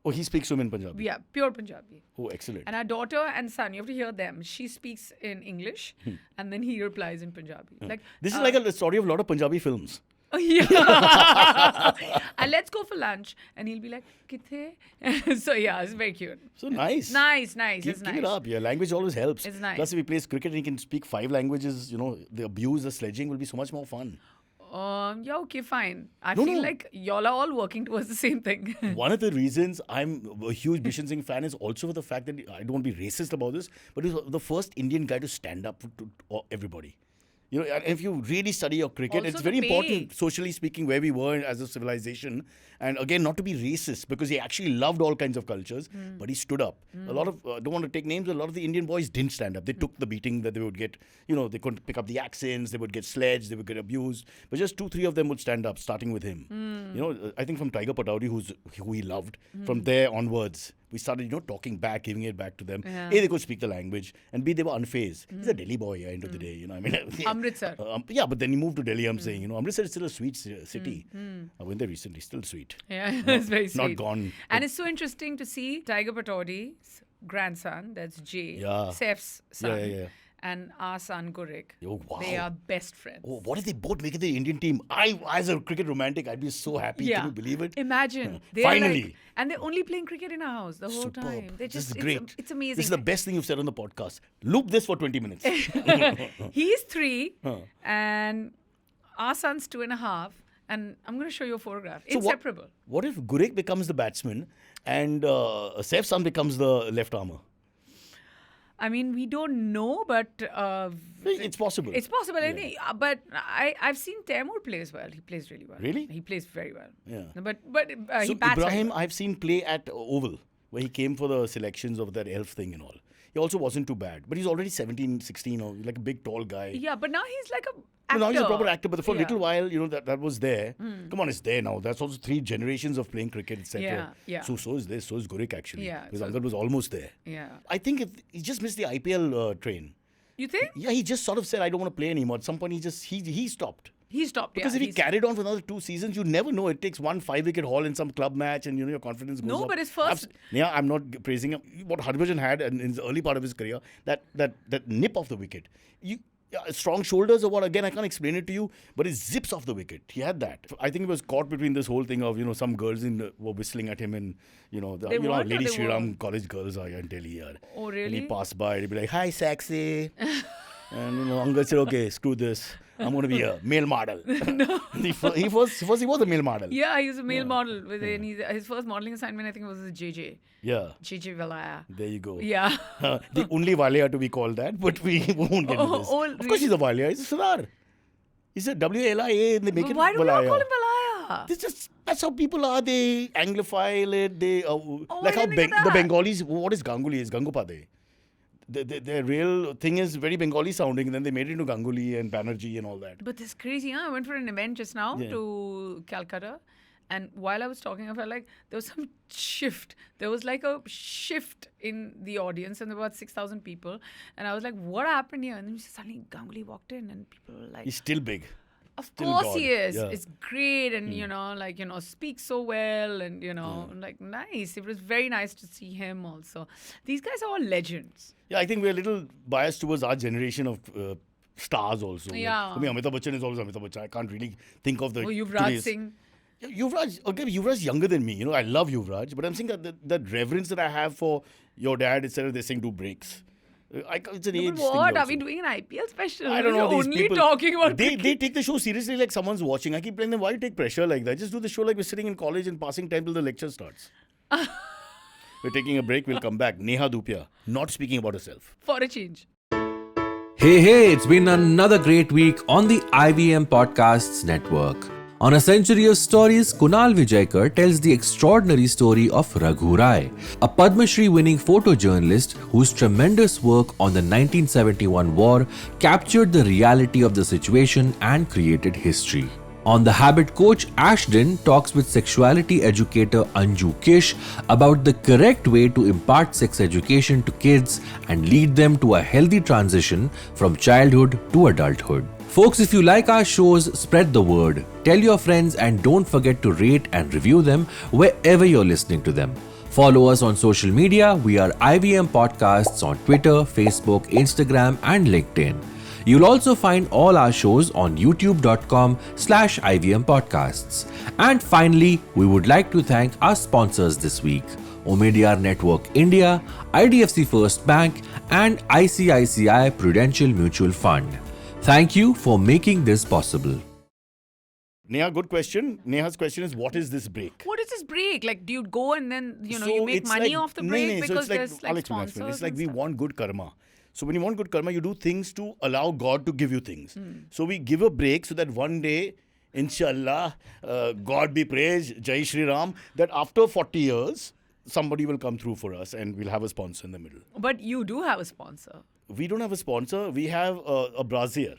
A: Oh, he speaks to him in Punjabi.
B: Yeah, pure Punjabi.
A: Oh, excellent.
B: And our daughter and son, you have to hear them. She speaks in English, and then he replies in Punjabi. Like
A: This is like a story of a lot of Punjabi films.
B: oh, yeah. And let's go for lunch, and he'll be like, "Kithe?" So yeah, it's very cute.
A: So nice.
B: Nice.
A: Keep,
B: It's nice.
A: keep it up. Yeah, language always helps.
B: It's nice.
A: Plus, if he plays cricket and he can speak 5 languages, you know, the abuse, the sledging will be so much more fun.
B: Yeah, okay, fine. I
A: No,
B: feel
A: no.
B: like y'all are all working towards the same thing.
A: One of the reasons I'm a huge Bishan Singh fan is also for the fact that I don't want to be racist about this, but he was the first Indian guy to stand up to everybody. You know, and if you really study your cricket,
B: Also
A: it's
B: the
A: very
B: pay.
A: important, socially speaking, where we were as a civilization. And again, not to be racist, because he actually loved all kinds of cultures, but he stood up. A lot of, don't want to take names, but a lot of the Indian boys didn't stand up. They took the beating that they would get. You know, they couldn't pick up the accents, they would get sledged, they would get abused. But just 2-3 of them would stand up, starting with him. You know, I think from Tiger Pataudi, who he loved, from there onwards, we started, you know, talking back, giving it back to them.
B: Yeah.
A: A, they could speak the language, and B, they were unfazed. He's a Delhi boy, end of the day, you know. I mean,
B: Amritsar.
A: yeah, but then he moved to Delhi, I'm saying, you know. Amritsar is still a sweet city. I went there recently, still sweet.
B: Yeah, it's very sweet.
A: Not gone.
B: And it's so interesting to see Tiger Pataudi's grandson, that's Jay,
A: Yeah.
B: Seth's son,
A: Yeah.
B: and our son Gurek.
A: Oh, wow.
B: They are best friends.
A: Oh, what if they both make it the Indian team? As a cricket romantic, I'd be so happy.
B: Yeah.
A: Can you believe it?
B: Imagine. They're
A: Finally.
B: Like, and they're only playing cricket in our house the whole
A: Superb.
B: time. They
A: This
B: just,
A: is great.
B: It's amazing.
A: This is the best thing you've said on the podcast. Loop this for 20 minutes.
B: He's 3, and our son's 2.5. And I'm going to show you a photograph.
A: So
B: Inseparable.
A: What if Gurek becomes the batsman and Saif's son becomes the left armer?
B: I mean, we don't know, but
A: It's possible.
B: it's possible. But I've seen Taimur play as well. He plays really well.
A: Really?
B: He plays very well.
A: Yeah.
B: But
A: So
B: he bats very
A: Ibrahim,
B: well.
A: I've seen play at Oval, where he came for the selections of that elf thing and all. He also wasn't too bad. But he's already 17, 16, or like a big, tall guy.
B: Yeah, but now he's like a
A: No,
B: actor.
A: now he's a proper actor, but for a
B: Yeah.
A: little while, you know, that was there. Come on, it's there now. That's also 3 generations of playing cricket, etc.
B: Yeah.
A: So is this. So is Gurek, actually.
B: Yeah,
A: Because
B: so-
A: Angad was almost there.
B: Yeah.
A: I think he just missed the IPL train.
B: You think?
A: Yeah, he just sort of said, I don't want to play anymore. At some point, he stopped.
B: He stopped.
A: Because if he carried on for another 2 seasons, you never know. It takes one 5-wicket haul in some club match and your confidence goes up.
B: No, but his first...
A: Yeah, I'm not praising him. What Harbhajan had in the early part of his career, that nip off the wicket. Strong shoulders or what, again, I can't explain it to you, but it zips off the wicket. He had that. I think he was caught between this whole thing of, some girls were whistling at him and, Lady Shriram college girls are in Delhi.
B: Oh, really?
A: And he passed by, he'd be like, hi, sexy. And, Angad said, okay, screw this. I'm going to be a male model. No. he was a male model.
B: Yeah, he was a male model. His first modeling assignment, I think, was with JJ.
A: Yeah.
B: JJ Valaya.
A: There you go.
B: Yeah.
A: The only Valaya to be called that, but we won't get into this. Of course he's a Valaya. He's a Sardar. He's a WLIA and they make it Valaya.
B: Why do we not call him Valaya?
A: That's how people are. They Anglophile it. They like how the Bengalis. What is Ganguly? Is Gangupade. The real thing is very Bengali sounding, and then they made it into Ganguly and Banerjee and all that.
B: But it's crazy, huh? I went for an event just now to Calcutta, and while I was talking, I felt like there was some shift. There was like a shift in the audience, and there were about 6,000 people. And I was like, what happened here? And then suddenly Ganguly walked in, and people were like...
A: He's still big.
B: Of course he is. Yeah. It's great and, speaks so well and, nice. It was very nice to see him also. These guys are all legends.
A: Yeah, I think we're a little biased towards our generation of stars also.
B: Yeah.
A: Like, for me, Amitabh Bachchan is always Amitabh Bachchan. I can't really think of the...
B: Yuvraj Singh.
A: Yuvraj is younger than me. I love Yuvraj. But I'm saying that reverence that I have for your dad, instead of they saying do breaks. It's an age thing.
B: What? Are we doing an IPL special?
A: I don't know.
B: We're only talking about
A: they take the show seriously like someone's watching. I keep telling them, why you take pressure like that? Just do the show like we're sitting in college and passing time till the lecture starts. We're taking a break. We'll come back. Neha Dhupia, not speaking about herself.
B: For a change.
C: Hey, it's been another great week on the IVM Podcasts Network. On A Century of Stories, Kunal Vijayakar tells the extraordinary story of Raghu Rai, a Padma Shri winning photojournalist whose tremendous work on the 1971 war captured the reality of the situation and created history. On The Habit Coach, Ashton talks with sexuality educator Anju Kish about the correct way to impart sex education to kids and lead them to a healthy transition from childhood to adulthood. Folks, if you like our shows, spread the word. Tell your friends and don't forget to rate and review them wherever you're listening to them. Follow us on social media. We are IVM Podcasts on Twitter, Facebook, Instagram and LinkedIn. You'll also find all our shows on youtube.com/IVM Podcasts. And finally, we would like to thank our sponsors this week: Omidyar Network India, IDFC First Bank and ICICI Prudential Mutual Fund. Thank you for making this possible.
A: Neha, good question. Neha's question is, what is this break?
B: What is this break? Like, do you go and then, you make money off the break? Because there's like sponsors.
A: It's like we want good karma. So when you want good karma, you do things to allow God to give you things. So we give a break so that one day, inshallah, God be praised, Jai Shri Ram, that after 40 years, somebody will come through for us and we'll have a sponsor in the middle.
B: But you do have a sponsor.
A: We don't have a sponsor. We have a brassiere,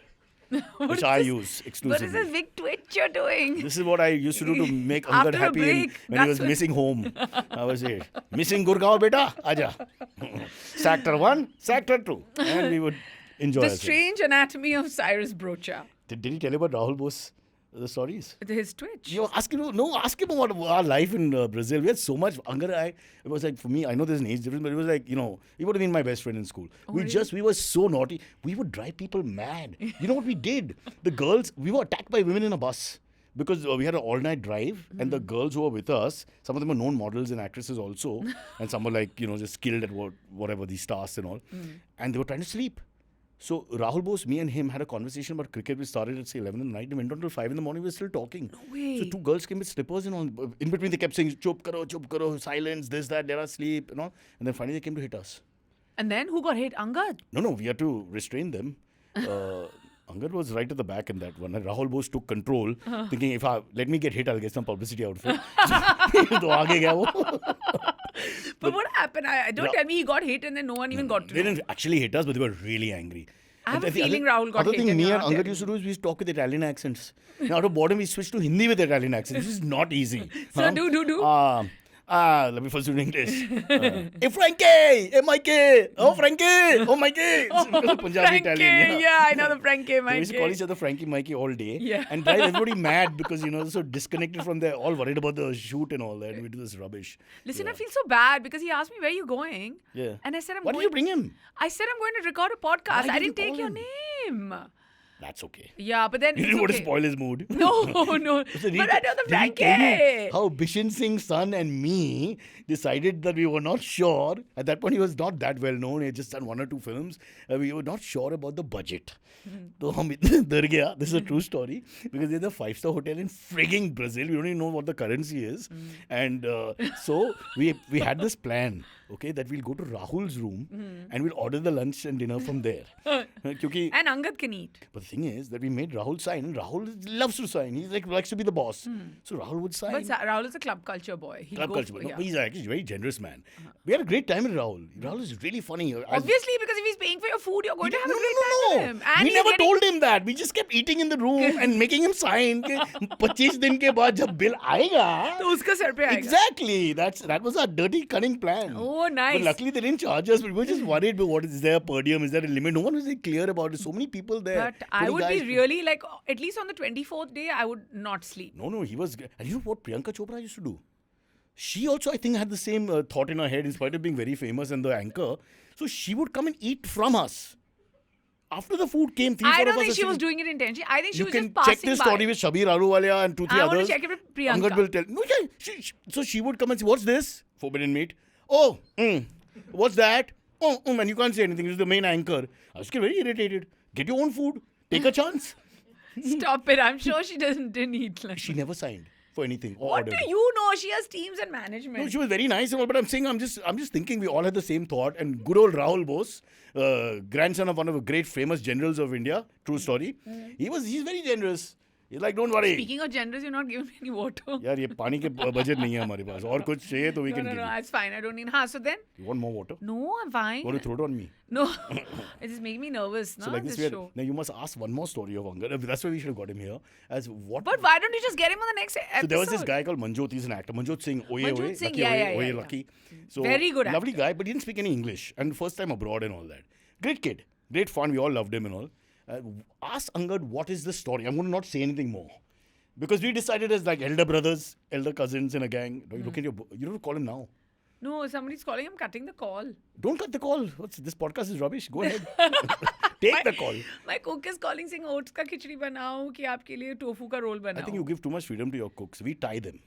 A: which I use exclusively.
B: What is this big twitch you're doing?
A: This is what I used to do to make Angad happy when he was missing home. I was here. Missing Gurgaon, beta? Aja. Sector 1, Sector 2. And we would enjoy
B: The strange anatomy of Cyrus Broacha.
A: Did he tell you about Rahul Bose? The stories?
B: His Twitch.
A: Ask him about our life in Brazil. We had so much. It was like, for me, I know there's an age difference, but it was like, he would have been my best friend in school. We were so naughty. We would drive people mad. You know what we did? The girls, we were attacked by women in a bus. Because we had an all-night drive, and the girls who were with us, some of them were known models and actresses also, and some were like, just skilled at whatever, these tasks and all. And they were trying to sleep. So Rahul Bose, me and him had a conversation about cricket. We started at say 11 in the night and went on till 5 in the morning. We were still talking.
B: No way.
A: So two girls came with slippers and all. In between they kept saying, chup karo, silence, this, that, let us sleep and all. And then finally they came to hit us.
B: And then who got hit? Angad?
A: No, we had to restrain them. Angad was right at the back in that one. And Rahul Bose took control, thinking let me get hit, I'll get some publicity out of it.
B: But what happened? Don't tell me he got hit and then no one even got to
A: They didn't actually hit us, but they were really angry.
B: I have a feeling Rahul got hit.
A: Other thing me and Angad used to do is we used to talk with Italian accents. Now out of boredom we switched to Hindi with Italian accents. This is not easy.
B: So do.
A: Let me first do English. Hey Frankie! Hey Mikey! Oh Frankie! Oh Mikey! Punjabi Italian.
B: Yeah, I know the Frankie,
A: We
B: Mikey.
A: used to call each other Frankie Mikey all day.
B: Yeah.
A: And drive everybody mad because, so disconnected from there, all worried about the shoot and all that. And we do this rubbish.
B: Listen,
A: Yeah.
B: I feel so bad because he asked me, where are you going?
A: Yeah.
B: And I said,
A: Why did you bring him?
B: I said, I'm going to record a podcast.
A: Why
B: I
A: did you
B: didn't take
A: call
B: your
A: him?
B: name.
A: That's okay.
B: Yeah, but then
A: You
B: it's
A: didn't want to
B: okay.
A: spoil his mood.
B: No. But I know the
A: Did he tell
B: Frankie.
A: you how Bishan Singh's son and me decided that we were not sure. At that point, he was not that well known. He had just done 1 or 2 films. We were not sure about the budget. So hum डर गया. This is a true story because there's a 5-star hotel in frigging Brazil. We don't even know what the currency is. And so we had this plan, okay, that we'll go to Rahul's room and we'll order the lunch and dinner from there. क्योंकि
B: And Angad can eat.
A: But the thing is that we made Rahul sign, and Rahul loves to sign. He likes to be the boss. So Rahul would sign.
B: But Rahul is a club culture boy. He'll
A: Club
B: go
A: culture.
B: for-
A: No,
B: yeah.
A: but he's actually a very generous man. We had a great time with Rahul. Rahul is really funny.
B: Obviously, because if he's paying for your food, you're going to have a great time
A: no.
B: with him. And
A: We
B: he's
A: never
B: getting-
A: told him that. We just kept eating in the room and making him sign. कि 25 दिन के बाद जब bill आएगा.
B: तो उसका sir पे आएगा.
A: Exactly. That was our dirty, cunning plan.
B: Oh, nice.
A: But luckily they didn't charge us. But we were just worried. But what is there per diem? Is there a limit? No one was really clear about it. So many people there.
B: But I
A: 20
B: would
A: guys.
B: be really like, at least on the 24th day, I would not sleep.
A: No, he was. And you know what Priyanka Chopra used to do? She also, I think, had the same thought in her head, in spite of being very famous and the anchor. So she would come and eat from us. After the food came, 3-4
B: I
A: of
B: don't
A: us
B: think
A: are
B: she was
A: sitting-
B: doing it intentionally. I think she
A: You
B: was
A: can
B: just passing
A: check this
B: by.
A: story with Shabir Aluwalia and 2-3
B: I want to
A: others.
B: check it with Priyanka.
A: Angad will tell. No, yeah. So she would come and say, "What's this? Forbidden meat? Oh, what's that? Oh, and you can't say anything. This is the main anchor." I was getting very irritated. Get your own food. Take a chance.
B: Stop it. I'm sure she didn't eat lunch.
A: She never signed for anything or
B: What
A: ordered.
B: do you know? She has teams and management.
A: No, she was very nice and all, but I'm saying I'm just thinking we all had the same thought. And good old Rahul Bose, grandson of one of the great famous generals of India, true story. He's very generous. He's like, don't worry.
B: Speaking of genders, you're not giving me any water.
A: यार ये पानी के budget नहीं है हमारे पास और कुछ चाहिए तो we
B: No,
A: can
B: no,
A: give
B: no,
A: you.
B: it's fine. I don't need. So then?
A: You want more water?
B: No, I'm fine.
A: Want to throw it on me?
B: No, it just makes me nervous.
A: So
B: No,
A: like
B: this
A: this,
B: show.
A: now you must ask one more story of Angad. That's why we should have got him here. As what?
B: But why don't you just get him on the next episode?
A: So there was this guy called Manjot. He's an actor. Manjot Singh. Oye,
B: Manjot
A: oye,
B: Singh,
A: lucky,
B: yeah,
A: oye,
B: yeah,
A: oye,
B: yeah,
A: lucky. So
B: Very good
A: lovely
B: actor.
A: guy, but he didn't speak any English. And first time abroad and all that. Great kid. Great fun. We all loved him and all. Ask Angad what is the story. I'm going to not say anything more. Because we decided as like elder brothers, elder cousins in a gang. Look at you don't call him now.
B: No, somebody's calling. I'm cutting the call.
A: Don't cut the call. This podcast is rubbish. Go ahead. Take the call.
B: My cook is calling saying oats ka khichdi banao कि आपके लिए tofu का roll
A: I
B: बनाओ.
A: think you give too much freedom to your cooks. We tie them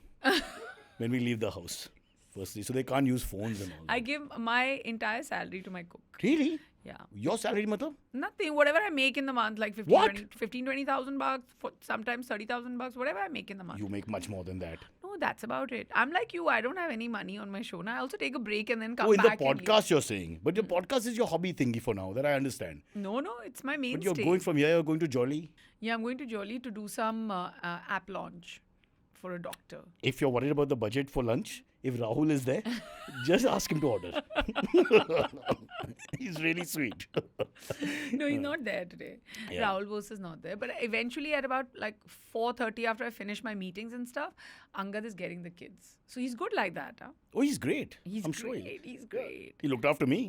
A: when we leave the house. Firstly, so they can't use phones and all.
B: I give my entire salary to my cook.
A: Really?
B: Yeah.
A: Your salary, matlab?
B: Nothing. Whatever I make in the month, like 20,000 bucks, sometimes 30,000 bucks, whatever I make in the month.
A: You make much more than that.
B: No, that's about it. I'm like you. I don't have any money on my show. Now I also take a break and then come
A: Oh, in the
B: back. and leave.
A: podcast you're saying. But your podcast is your hobby thingy for now. That I understand.
B: No, it's my
A: But
B: mainstay.
A: you're going from here, you're going to Jolly.
B: Yeah, I'm going to Jolly to do some app launch for a doctor.
A: If you're worried about the budget for lunch, if Rahul is there, just ask him to order. He's really sweet.
B: No, he's not there today.
A: Yeah.
B: Rahul Bose is not there. But eventually at about like 4:30 after I finish my meetings and stuff, Angad is getting the kids. So he's good like that, huh?
A: Oh, he's great.
B: He's
A: I'm
B: great.
A: sure.
B: He's great.
A: He looked after me.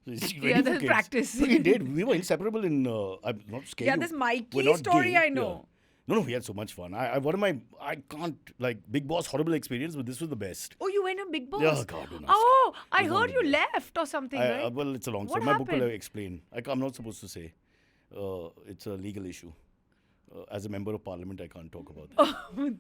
A: So he's ready
B: Yeah,
A: for
B: there's
A: kids.
B: practice.
A: No, he did. We were inseparable in. I'm not scared.
B: Yeah, this Mikey
A: We're not
B: story
A: gay.
B: I
A: Yeah.
B: know.
A: No, we had so much fun. I can't, like, Big Boss, horrible experience, but this was the best.
B: Oh, you went on Big Boss?
A: Yeah, God, don't ask.
B: Oh, I
A: It was
B: heard
A: one
B: you
A: of the
B: left or something, right?
A: Well, it's a long
B: What
A: story. My book will
B: happened?
A: explain. I'm not supposed to say. It's a legal issue. As a member of parliament, I can't talk about that.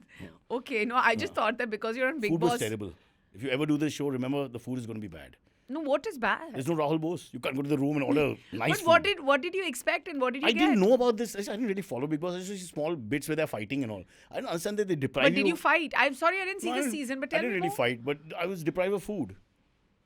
B: Okay, no, I just thought that because you're on Big
A: Food
B: Boss.
A: was terrible. If you ever do this show, remember the food is going to be bad.
B: No, what is bad?
A: There's no Rahul Bose. You can't go to the room and order nice
B: But
A: food.
B: what did you expect and what did you
A: I
B: get?
A: didn't know about this. I didn't really follow Big Boss. I just see small bits where they're fighting and all. I don't understand that they deprive
B: But did you fight? I'm sorry I didn't see
A: No, I
B: this
A: didn't-
B: season, but
A: I
B: tell
A: didn't
B: me
A: really
B: more.
A: fight, but I was deprived of food.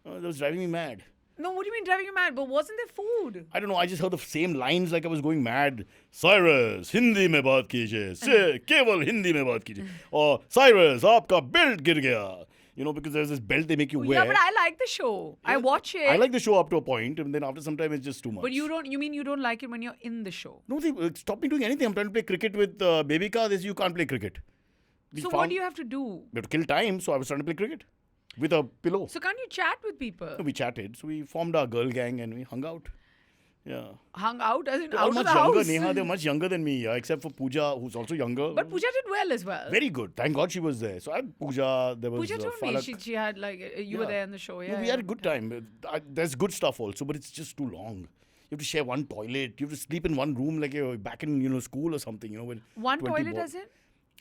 A: That was driving me mad.
B: No, what do you mean driving you mad? But wasn't there food?
A: I don't know. I just heard the same lines like I was going mad. Cyrus, Hindi mein baat kijiye. Se keval Hindi mein baat kijiye. Or Cyrus, aapka belt gir gaya. You know, because there's this belt they make you wear.
B: Yeah, but I like the show. I watch it.
A: I like the show up to a point, and then after some time it's just too much.
B: But you mean you don't like it when you're in the show?
A: No, they stop me doing anything. I'm trying to play cricket with Baby Ka. They say you can't play cricket. We
B: So
A: found-
B: what do you have to do?
A: We have to kill time, so I was trying to play cricket. with a pillow.
B: So can't you chat with people?
A: We chatted. So we formed our girl gang and we hung out. Yeah.
B: Hung out as in
A: They're
B: out
A: all
B: of
A: much
B: the
A: younger,
B: house.
A: Neha. They're much younger than me, except for Pooja, who's also younger.
B: But Pooja did well as well.
A: Very good. Thank God she was there. So I had Pooja. There was
B: Pooja told me
A: Falak.
B: she had like you were
A: Yeah.
B: there in the show. Yeah,
A: No, we had a good time. There's good stuff also, but it's just too long. You have to share one toilet. You have to sleep in one room like you're back in school or something. With
B: One
A: 20
B: toilet,
A: boys.
B: as in?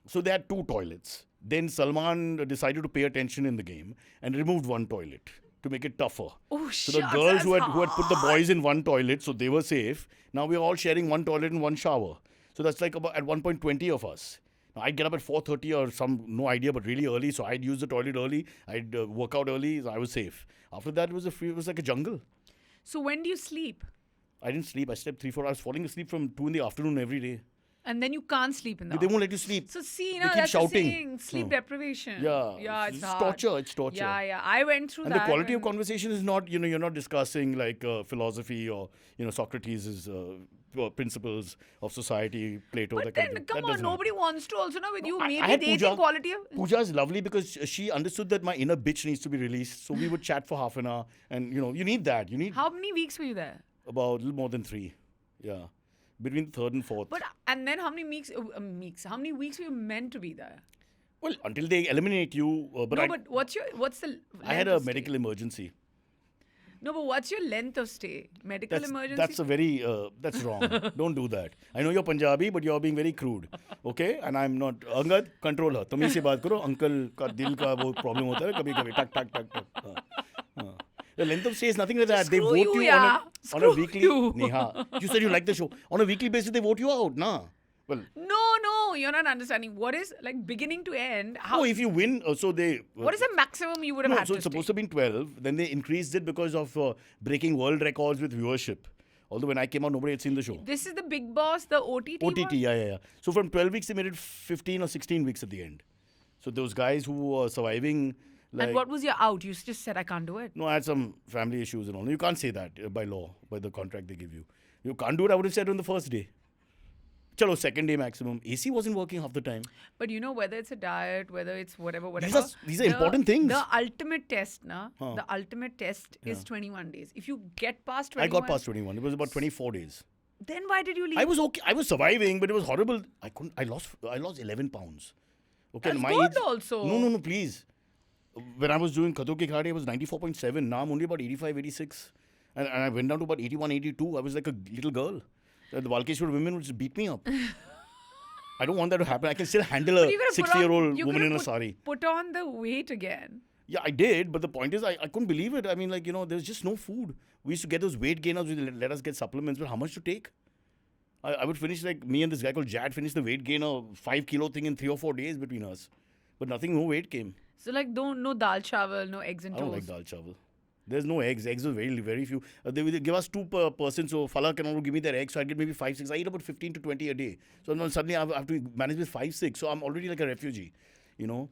A: So they had 2 toilets. Then Salman decided to pay attention in the game and removed one toilet to make it tougher.
B: Oh,
A: So the girls who had put the boys in one toilet, so they were safe. Now we're all sharing one toilet and one shower. So that's like about at 1.20 of us. Now I'd get up at 4:30 or no idea, but really early. So I'd use the toilet early. I'd work out early. So I was safe. After that, it was like a jungle.
B: So when do you sleep?
A: I didn't sleep. I slept 3-4 hours. Falling asleep from 2 in the afternoon every day.
B: And then you can't sleep in the
A: They won't let you sleep.
B: So see,
A: They
B: now
A: keep
B: that's
A: shouting.
B: the thing. Sleep deprivation.
A: Yeah.
B: Yeah, it's hard.
A: torture. It's torture.
B: Yeah. I went through
A: And
B: that.
A: the quality of
B: when-
A: conversation is not, you're not discussing like philosophy or, Socrates' principles of society, Plato.
B: But
A: that kind of
B: then,
A: thing.
B: come
A: That
B: on,
A: doesn't happen.
B: nobody wants to also know with you.
A: I
B: Maybe
A: had
B: they
A: Pooja.
B: think quality of...
A: Pooja is lovely because she understood that my inner bitch needs to be released. So we would chat for half an hour. And, you need that. You need
B: How many weeks were you there?
A: about a little more than 3. Yeah. Between the 3rd and 4th.
B: But and then how many weeks? How many weeks were you meant to be there?
A: Well, until they eliminate you.
B: But what's the?
A: I had
B: length
A: a
B: of stay?
A: medical emergency.
B: No, but what's your length of stay? Medical emergency.
A: That's a very, that's wrong. Don't do that. I know you're Punjabi, but you're being very crude. Okay? And I'm not. Angad, control her. तुम ही से बात करो. Uncle का दिल का वो problem होता है कभी-कभी. Tak, tak, tak, tak. The length of stay is nothing like that. They
B: Screw
A: vote
B: you,
A: you
B: yeah.
A: on a
B: Screw
A: weekly.
B: you.
A: Neha, you said you like the show. On a weekly basis, they vote you out, nah. Well,
B: No, you're not understanding. What is like beginning to end? How?
A: if you win, so they.
B: What is the maximum you would have
A: No,
B: had
A: so
B: to
A: it's
B: stay?
A: supposed to be 12. Then they increased it because of breaking world records with viewership. Although when I came out, nobody had seen the show.
B: This is the Big Boss, the OTT.
A: OTT,
B: one?
A: yeah. So from 12 weeks, they made it 15 or 16 weeks at the end. So those guys who were surviving. Like,
B: And what was your out? You just said I can't do it.
A: No, I had some family issues and all. You can't say that by law, by the contract they give you. You can't do it, I would have said on the first day. Chalo, second day maximum. AC wasn't working half the time.
B: But whether it's a diet, whether it's whatever.
A: These are important things.
B: The ultimate test, the ultimate test is 21 days. If you get past 21...
A: I got past 21. It was about 24 days.
B: Then why did you leave?
A: I was okay. I was surviving, but it was horrible. I lost 11 pounds. Okay,
B: That's
A: my
B: good
A: age,
B: also.
A: No, please. When I was doing Khato Ke Khade, I was 94.7. Now I'm only about 85, 86. And I went down to about 81, 82. I was like a little girl. The Balkeshwar women would just beat me up. I don't want that to happen. I can still handle a 60-year-old woman in a sari.
B: Put on the weight again.
A: Yeah, I did. But the point is, I couldn't believe it. I mean, there's just no food. We used to get those weight gainers. Let us get supplements. But how much to take? I would finish, like me and this guy called Jad finished the weight gainer 5 kilo thing in 3 or 4 days between us. But no weight came.
B: So no dal chawal, no eggs and
A: I
B: toast.
A: don't like dal chawal. There's no eggs. Eggs are very, very few. They will give us 2 per person. So Fala can only give me their eggs. So I get maybe 5, 6. I eat about 15 to 20 a day. So suddenly I have to manage with 5, 6. So I'm already like a refugee. The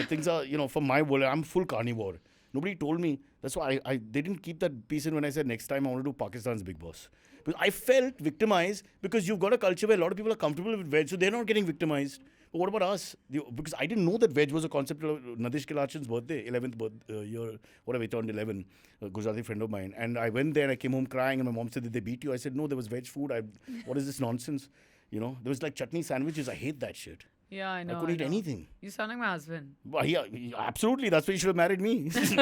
A: things are, from my world, I'm full carnivore. Nobody told me. That's why they didn't keep that piece in when I said next time I want to do Pakistan's Big Boss. Because I felt victimized because you've got a culture where a lot of people are comfortable with veg, so they're not getting victimized. But what about us? Because I didn't know that veg was a concept of Nadesh Kilachan's birthday, 11th year, whatever, he turned 11, a Gujarati friend of mine. And I went there and I came home crying and my mom said, did they beat you? I said, no, there was veg food. What is this nonsense? There was like chutney sandwiches. I hate that shit.
B: Yeah, I know.
A: I couldn't eat anything.
B: You sound like my husband.
A: Well, yeah, absolutely. That's why you should have married me. So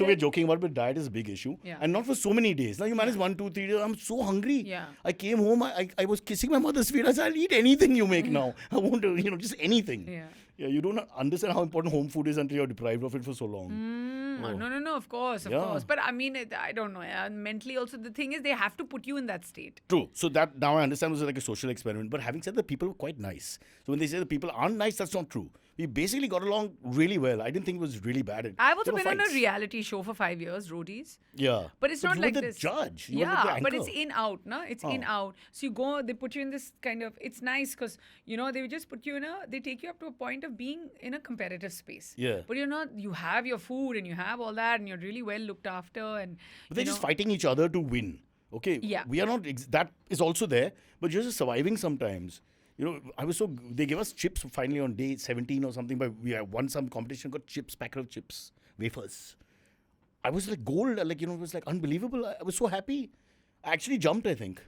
A: we're joking about it, but diet is a big issue.
B: Yeah.
A: And not for so many days. Now you manage 1, 2, 3 days. I'm so hungry.
B: Yeah.
A: I came home. I was kissing my mother's feet. I said, I'll eat anything you make now. I won't, just anything.
B: Yeah.
A: Yeah, you don't understand how important home food is until you're deprived of it for so long.
B: No, of course. But I mean, I don't know. Mentally also, the thing is they have to put you in that state.
A: True. So that now I understand was like a social experiment. But having said that, people were quite nice. So when they say the people aren't nice, that's not true. We basically got along really well. I didn't think it was really bad.
B: I've also
A: There were
B: been on a
A: fights.
B: reality show for 5 years, Roadies.
A: Yeah.
B: But it's not
A: you
B: like
A: were the
B: this.
A: judge. You were the
B: but
A: anchor.
B: it's in out, no? It's in out. So you go, they put you in this kind of. It's nice because they will just put you in they take you up to a point of being in a competitive space.
A: Yeah.
B: But you're not. You have your food and you have all that, and you're really well looked after, and
A: But they're just fighting each other to win. Okay.
B: Yeah.
A: We are not. That is also there, but you're just surviving sometimes. I was they gave us chips finally on day 17 or something, but we won some competition, got chips, packet of chips, wafers. I was like gold, it was like unbelievable. I was so happy. I actually jumped, I think,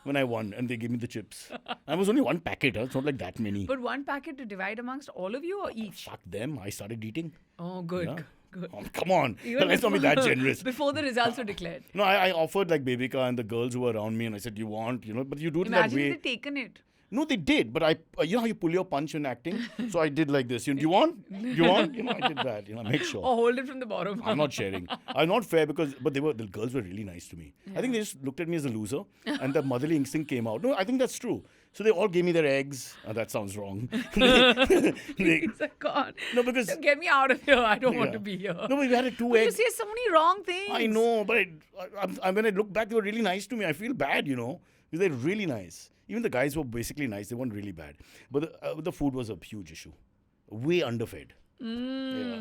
A: when I won and they gave me the chips. I was only one packet, it's not like that many.
B: But one packet to divide amongst all of you or each?
A: Fuck them, I started eating.
B: Oh, good.
A: Yeah.
B: Good.
A: Oh, come on, let's not be that generous.
B: Before the results were declared.
A: No, I offered like Bebika and the girls who were around me, and I said, you want, but you do it in that way.
B: Imagine they'd taken it.
A: No, they did, but you know how you pull your punch in acting? So I did like this. Do you want? You want? I did that. Make sure.
B: Or hold it from the bottom.
A: I'm not sharing. I'm not fair but the girls were really nice to me. Yeah. I think they just looked at me as a loser, and the motherly instinct came out. No, I think that's true. So they all gave me their eggs. That sounds wrong.
B: God.
A: No, because
B: get me out of here. I don't want to be here.
A: No, but we had two eggs.
B: You say so many wrong things.
A: I know, but when I look back, they were really nice to me. I feel bad, because they're really nice. Even the guys were basically nice. They weren't really bad. But the food was a huge issue. Way underfed.
B: Yeah.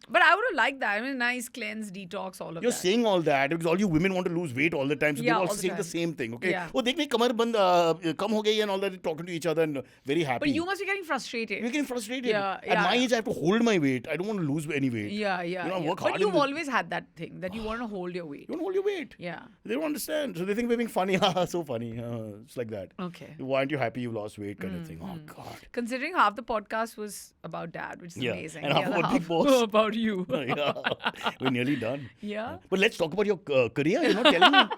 B: But I would have liked that. Nice cleanse, detox, all of
A: You're
B: that.
A: saying all that because all you women want to lose weight all the time. So they're also saying the same thing. Okay.
B: Yeah.
A: Oh, dekh kamar band kam ho gayi and all that, talking to each other and very happy.
B: But you must be getting frustrated.
A: You're getting frustrated.
B: Yeah,
A: At my age, I have to hold my weight. I don't want to lose any weight.
B: Yeah.
A: Work hard
B: but you've always had that thing that you want to hold your weight.
A: You want to hold your weight.
B: Yeah.
A: They don't understand. So they think we're being funny. So funny. It's like that.
B: Okay.
A: Why aren't you happy you lost weight kind of thing? Oh, God.
B: Considering half the podcast was about Dad, which is amazing.
A: And half about Big Boss.
B: About you.
A: Yeah. We're nearly done.
B: Yeah.
A: But let's talk about your career. You're not telling me.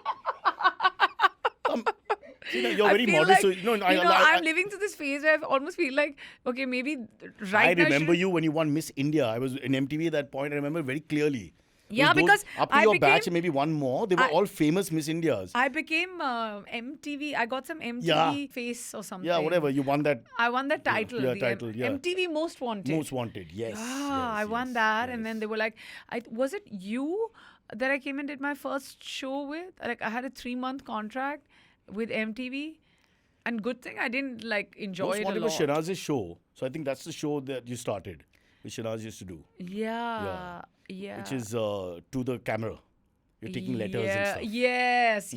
A: You're very modest.
B: I'm living through this phase where I almost feel like, okay, maybe
A: I remember you when you won Miss India. I was in MTV at that point. I remember very clearly.
B: Yeah, because
A: up to your batch and maybe one more, they were all famous Miss Indias.
B: I became MTV. I got some MTV face or something.
A: Yeah, whatever. You won that.
B: I won that title.
A: Yeah, title.
B: MTV Most Wanted.
A: Most Wanted. Yes.
B: I won that, and then they were like, "Was it you that I came and did my first show with? Like, I had a 3-month contract with MTV, and good thing I didn't enjoy
A: Most
B: it a
A: Wanted
B: lot.
A: was Shiraz's show, so I think that's the show that you started, which Shiraz used to do.
B: Yeah.
A: Which is to the camera. You're taking letters and stuff.
B: Yes.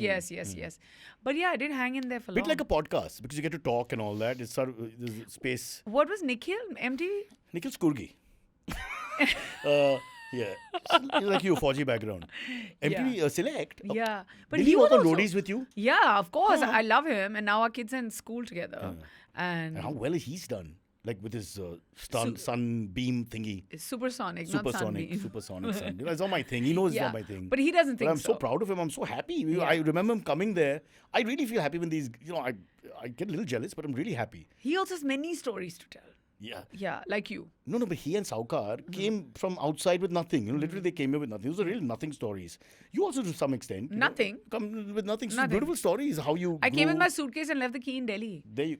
B: But yeah, I did hang in there for long.
A: Bit like a podcast because you get to talk and all that. It's sort of there's space.
B: What was Nikhil? MTV?
A: Nikhil Skurgi. Yeah. Like you, Fauji background. MTV Select.
B: Yeah. But
A: Did
B: he
A: he work
B: was
A: on
B: also,
A: roadies with you?
B: Yeah, of course. I love him. And now our kids are in school together. And
A: how well he's done. Like with his sunbeam thingy.
B: Supersonic,
A: Supersonic sun. It's not my thing. He knows it's not my thing.
B: But he doesn't think
A: I'm so proud of him. I'm so happy. I remember him coming there. I really feel happy when these, I get a little jealous, but I'm really happy.
B: He also has many stories to tell.
A: Yeah.
B: Yeah, like you.
A: No, but he and Saukar came from outside with nothing. Literally they came here with nothing. Those are real nothing stories. You also to some extent.
B: Nothing.
A: Come with nothing. Beautiful stories. How you
B: I came with my suitcase and left the key in Delhi.
A: There you...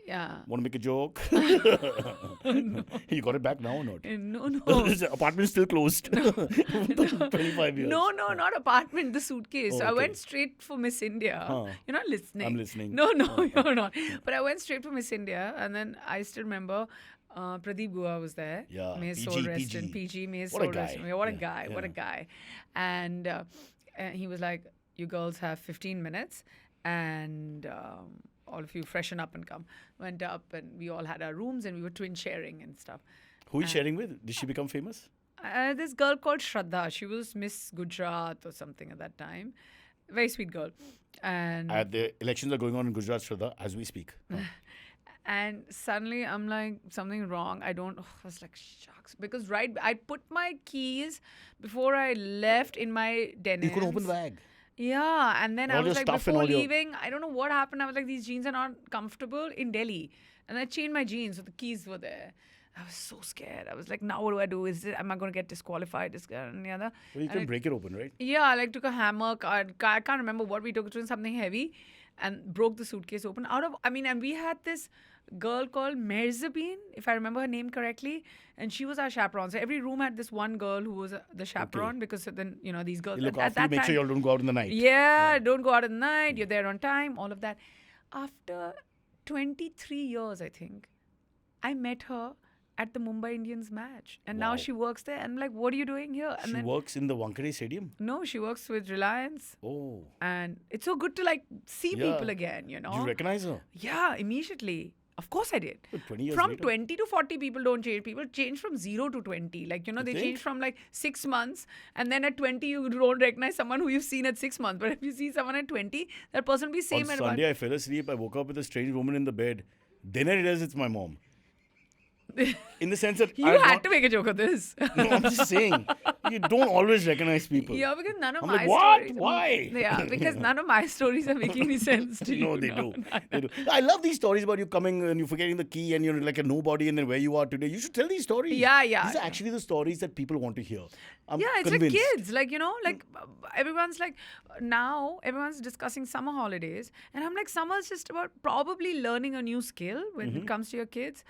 B: Yeah.
A: Want to make a joke? You got it back now or not?
B: No.
A: The apartment's still closed. 25 years.
B: No, not apartment, the suitcase. So I went straight for Miss India. You're not listening.
A: I'm listening.
B: No, you're not. But I went straight for Miss India, and then I still remember Pradeep Gua was there.
A: Yeah.
B: May his soul rest in PG. May his
A: What a
B: soul rest
A: guy.
B: in. What a guy. What a guy. And he was like, you girls have 15 minutes and all of you freshen up and come. Went up and we all had our rooms and we were twin sharing and stuff.
A: Who are you sharing with? Did she become famous?
B: This girl called Shraddha. She was Miss Gujarat or something at that time. Very sweet girl. And
A: The elections are going on in Gujarat, Shraddha, as we speak.
B: and suddenly I'm like, something wrong. I was like, shucks. Because I put my keys before I left in my denim.
A: You could open the bag.
B: Yeah, and then
A: All
B: I was
A: your
B: like,
A: stuff and
B: before
A: all your-
B: leaving, I don't know what happened. I was like, these jeans are not comfortable in Delhi. And I changed my jeans, so the keys were there. I was so scared. I was like, now what do I do? Am I going to get disqualified? This guy and the other.
A: Well, you can break it open, right?
B: Yeah, I took a hammer. I can't remember what we took. It was something heavy and broke the suitcase open. And we had this girl called Merzabeen, if I remember her name correctly, and she was our chaperone. So every room had this one girl who was the chaperone because then, these girls...
A: You look
B: at
A: after you,
B: that
A: make
B: time,
A: sure you don't go out in the night.
B: Yeah, don't go out at night. You're there on time, all of that. After 23 years, I think, I met her at the Mumbai Indians match. And now
A: Wow.
B: she works there. And I'm like, what are you doing here? And
A: She works in the Wankhede Stadium.
B: no, she works with Reliance.
A: Oh.
B: And it's so good to like see
A: Yeah.
B: people again, you know?
A: Did you recognize her?
B: Yeah, immediately. Of course I did.
A: But 20 years
B: From
A: later?
B: 20 to 40, people don't change. People change from 0 to 20. Like, you know, they
A: think?
B: change from like 6 months. And then at 20, you don't recognize someone who you've seen at 6 months. But if you see someone at 20, that person will be same
A: On
B: at
A: Sunday, I fell asleep. I woke up with a strange woman in the bed. Then I realized it's my mom. In the sense that
B: You
A: I'm
B: had
A: not-
B: to make a joke of this.
A: No, I'm just saying. You don't always recognize people.
B: Yeah, because none of
A: I'm
B: my
A: like, what?
B: stories.
A: Why?
B: Yeah, because none of my stories are making any sense to you.
A: No, they do. They do. I love these stories about you coming and you forgetting the key and you're like a nobody and then where you are today. You should tell these stories.
B: Yeah, yeah.
A: These are actually the stories that people want to hear. I'm
B: Yeah, it's
A: convinced.
B: like kids. Like, you know, like everyone's like, now everyone's discussing summer holidays. And I'm like, summer's just about probably learning a new skill when
A: Mm-hmm.
B: it comes to your kids.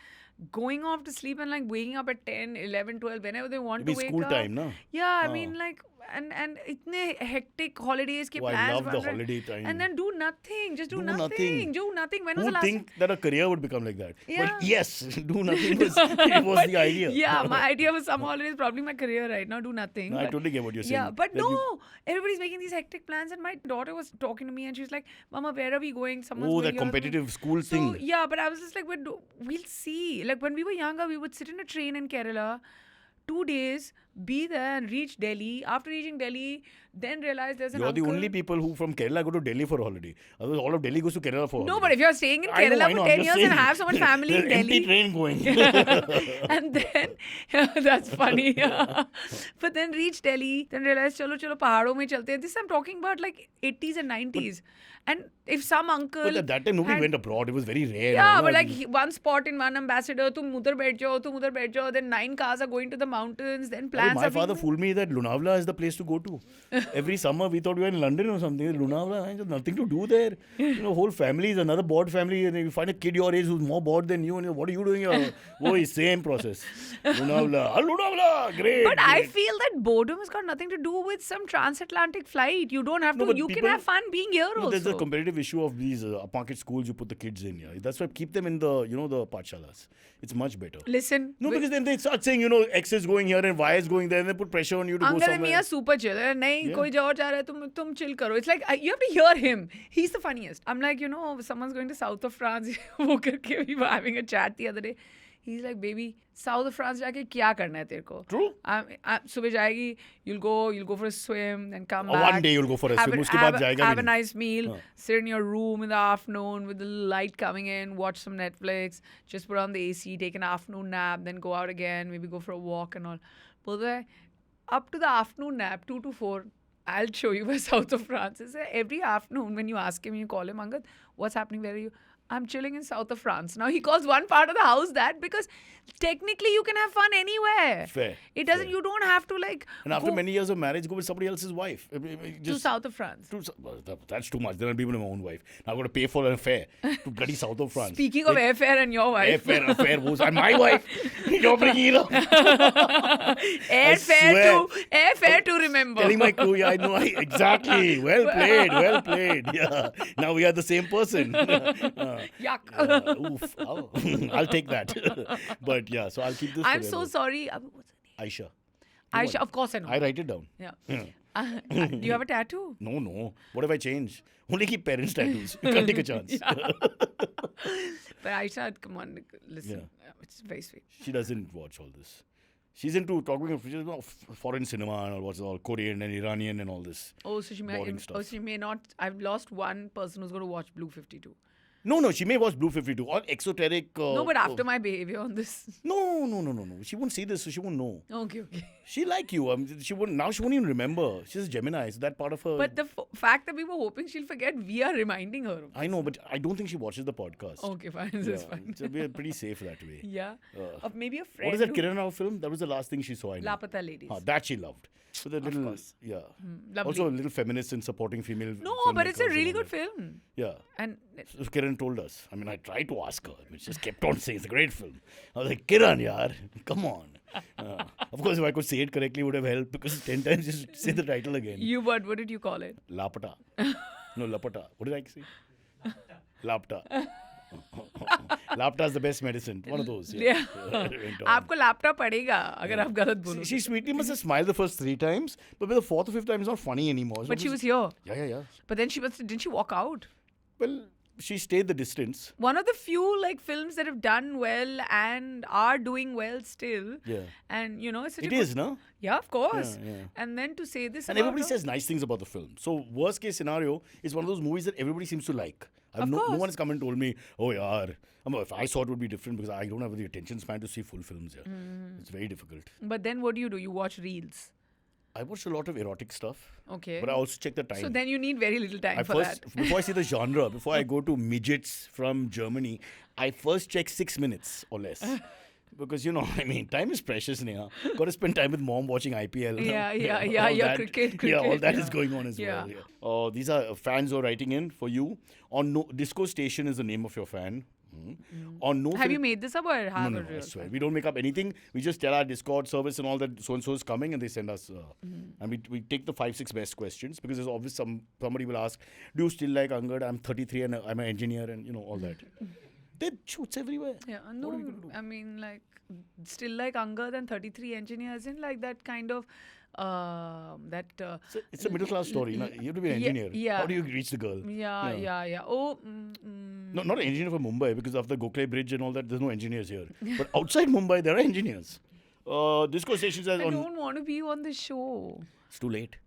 B: Going off to sleep and like waking up at 10, 11, 12, whenever they want
A: It'll
B: to
A: be
B: wake
A: school
B: up.
A: time, no?
B: Yeah, I
A: Ah.
B: mean like, and itne hectic holidays ke
A: Oh, I
B: plans
A: love the
B: ban rahe.
A: holiday time.
B: And then do nothing. Just do
A: Do
B: nothing.
A: nothing.
B: Do nothing. When was
A: Who
B: the last
A: think that a career would become like that?
B: Yeah.
A: But yes, do nothing was, it was
B: But
A: the idea.
B: Yeah, my idea was summer holidays probably my career right now. Do nothing.
A: No, I
B: but-
A: totally get what you're saying.
B: Yeah, but
A: That
B: no,
A: you-
B: everybody's making these hectic plans, and my daughter was talking to me, and she's like, "Mama, where are we going? Someone's
A: Oh,
B: going
A: that
B: here."
A: competitive school
B: So
A: thing.
B: yeah, but I was just like, we'll see. Like when we were younger, we would sit in a train in Kerala, 2 days, be there and reach Delhi. After reaching Delhi, then realize there's an
A: You're the
B: uncle.
A: only people who from Kerala go to Delhi for a holiday. Otherwise, all of Delhi goes to Kerala for a
B: No,
A: holiday.
B: but if you're staying in
A: I know,
B: Kerala
A: I know,
B: for
A: I'm
B: 10
A: just
B: years and
A: saying.
B: have someone family in
A: There's empty
B: Delhi.
A: train going.
B: And then that's funny. But then reach Delhi, then realize chalo pahadon mein chalte hain. This I'm talking about like 80s and 90s. And if some uncle
A: But at that time, nobody
B: had-
A: went abroad. It was very rare.
B: Yeah,
A: no?
B: but like one spot in one ambassador, tum udhar baith jao, then 9 cars are going to the mountains, then
A: Arey,
B: plans
A: my
B: are
A: father
B: being...
A: fooled me that Lonavala is the place to go to. Every summer we thought we were in London or something. Lonavala, there's nothing to do there. You know, whole family is another bored family, and you find a kid your age who's more bored than you, and you're, what are you doing here? Oh, same process. Lonavala, great.
B: But I
A: great.
B: feel that boredom has got nothing to do with some transatlantic flight. You don't have
A: No,
B: to.
A: but
B: You can
A: people-
B: have fun being here
A: No,
B: also.
A: there's a competitive issue of these upmarket schools you put the kids in. Yeah, that's why keep them in the the pathshalas. It's much better.
B: Listen.
A: No, because then they start saying X is going here and Y is going there, and they put pressure on you to go
B: Uncle and
A: somewhere.
B: me are super chill. Nahi,
A: Yeah.
B: koi jaur cha raha hai, tum chill karo. It's like you have to hear him. He's the funniest. I'm like, someone's going to south of France. वो करके we were having a chat the other day. He's like, baby, south of France जाके क्या करना है तेरे को?
A: True.
B: सुबह जाएगी, you'll go for a swim, then come
A: Or
B: back.
A: one day you'll go for a
B: have
A: swim,
B: a-
A: उसके बाद
B: have a-
A: जाएगा
B: Have
A: भी
B: a
A: नहीं.
B: nice meal, sit in your room in the afternoon with the light coming in, watch some Netflix, just put on the AC, take an afternoon nap, then go out again, maybe go for a walk and all. But up to the afternoon nap, 2 to 4, I'll show you where south of France is. Every afternoon when you ask him, you call him, Angad, what's happening? Where are you? I'm chilling in south of France. Now he calls one part of the house that because technically you can have fun anywhere.
A: Fair,
B: It doesn't.
A: fair.
B: You don't have to like.
A: And after
B: go
A: many years of marriage, go with somebody else's wife.
B: to south of France.
A: That's too much. There are people in my own wife. Now I've got to pay for an affair to bloody south of France.
B: Speaking of airfare and your wife,
A: Affair, and my wife. You're bringing it up.
B: airfare to remember.
A: Telling my crew, yeah, I know. Exactly. Well played. Yeah. Now we are the same person.
B: Yuck.
A: Oof. Oh. I'll take that. But yeah, so I'll keep this
B: I'm
A: forever.
B: so sorry. What's her
A: Aisha.
B: name? Aisha. Of course I know.
A: I write it down.
B: Yeah.
A: Yeah.
B: Do you have a tattoo?
A: No. What have I changed? Only keep parents' tattoos. You can't take a chance.
B: But Aisha, come on, listen.
A: Yeah.
B: It's very sweet.
A: She doesn't watch all this. She's into talking of foreign cinema and what's all Korean and Iranian and all this.
B: Oh, so she
A: Boring
B: may.
A: stuff.
B: Oh, she may not. I've lost one person who's going to watch Blue 52.
A: No, she may watch Blue 52 or exoteric.
B: No, but after my behavior on this.
A: No. She won't see this, so she won't know.
B: Okay.
A: She like you. She won't. Now she won't even remember. She's a Gemini, so that part of her.
B: But the fact that we were hoping she'll forget, we are reminding her. of
A: I know, but I don't think she watches the podcast.
B: Okay, fine. This is
A: Yeah,
B: fine.
A: so we're pretty safe that way.
B: Yeah. Of maybe a friend.
A: What is that
B: who-
A: Kiran Rao film? That was the last thing she saw. I know.
B: Lapata Ladies.
A: That she loved. With a little,
B: course.
A: yeah.
B: Lovely.
A: Also a little feminist and supporting female.
B: No, but it's a
A: filmmakers and
B: really
A: all
B: good
A: that.
B: film.
A: Yeah.
B: And
A: So Kiran told us. I mean, I tried to ask her, but she just kept on saying it's a great film. I was like, Kiran, yaar, come on. Of course, if I could say it correctly, it would have helped because 10 times just say the title again.
B: what did you call it?
A: Lapata. No, Lapata. What did I say? Lapta. Lapta is the best medicine. One of those.
B: Yeah. आपको लापटा पड़ेगा अगर आप गलत बोलो.
A: She sweetly must have smiled the first 3 times, but by the 4th or 5th time, it's not funny anymore.
B: But she was here.
A: Yeah.
B: But then didn't she walk out?
A: Well, she stayed the distance.
B: One of the few films that have done well and are doing well still.
A: Yeah.
B: And it's such
A: It
B: a
A: is, no?
B: Yeah, of course.
A: Yeah.
B: And then to say this
A: And
B: about
A: everybody
B: her,
A: says nice things about the film. So worst case scenario is one of those movies that everybody seems to like. No
B: course.
A: one has come and told me, oh yaar. If I saw it would be different because I don't have the attention span to see full films. Yeah. It's very difficult.
B: But then what do? You watch reels.
A: I watch a lot of erotic stuff.
B: Okay.
A: But I also check the time.
B: So then you need very little time for that.
A: Before I see the genre, before I go to midgets from Germany, I first check 6 minutes or less. Because, time is precious, Neha. Got to spend time with mom watching IPL.
B: Yeah, cricket.
A: Yeah, all that is going on as
B: Yeah.
A: well. These are fans who are writing in for you. Disco Station is the name of your fan.
B: Have you made this up or have
A: No,
B: a real
A: I swear. We don't make up anything. We just tell our Discord service and all that so-and-so is coming and they send us. And we take the 5-6 best questions because there's always somebody will ask, do you still like Angad? I'm 33 and I'm an engineer and all that. They shoots everywhere.
B: Yeah, no, I mean still like Angad and 33 engineers in like that kind of
A: It's a middle class story. You have to be an engineer.
B: Yeah.
A: How do you reach the girl?
B: Yeah. Oh,
A: No, not an engineer for Mumbai because of the Gokhale Bridge and all that. There's no engineers here. But outside Mumbai, there are engineers. Disco stations
B: I don't want to be on the show.
A: It's too late.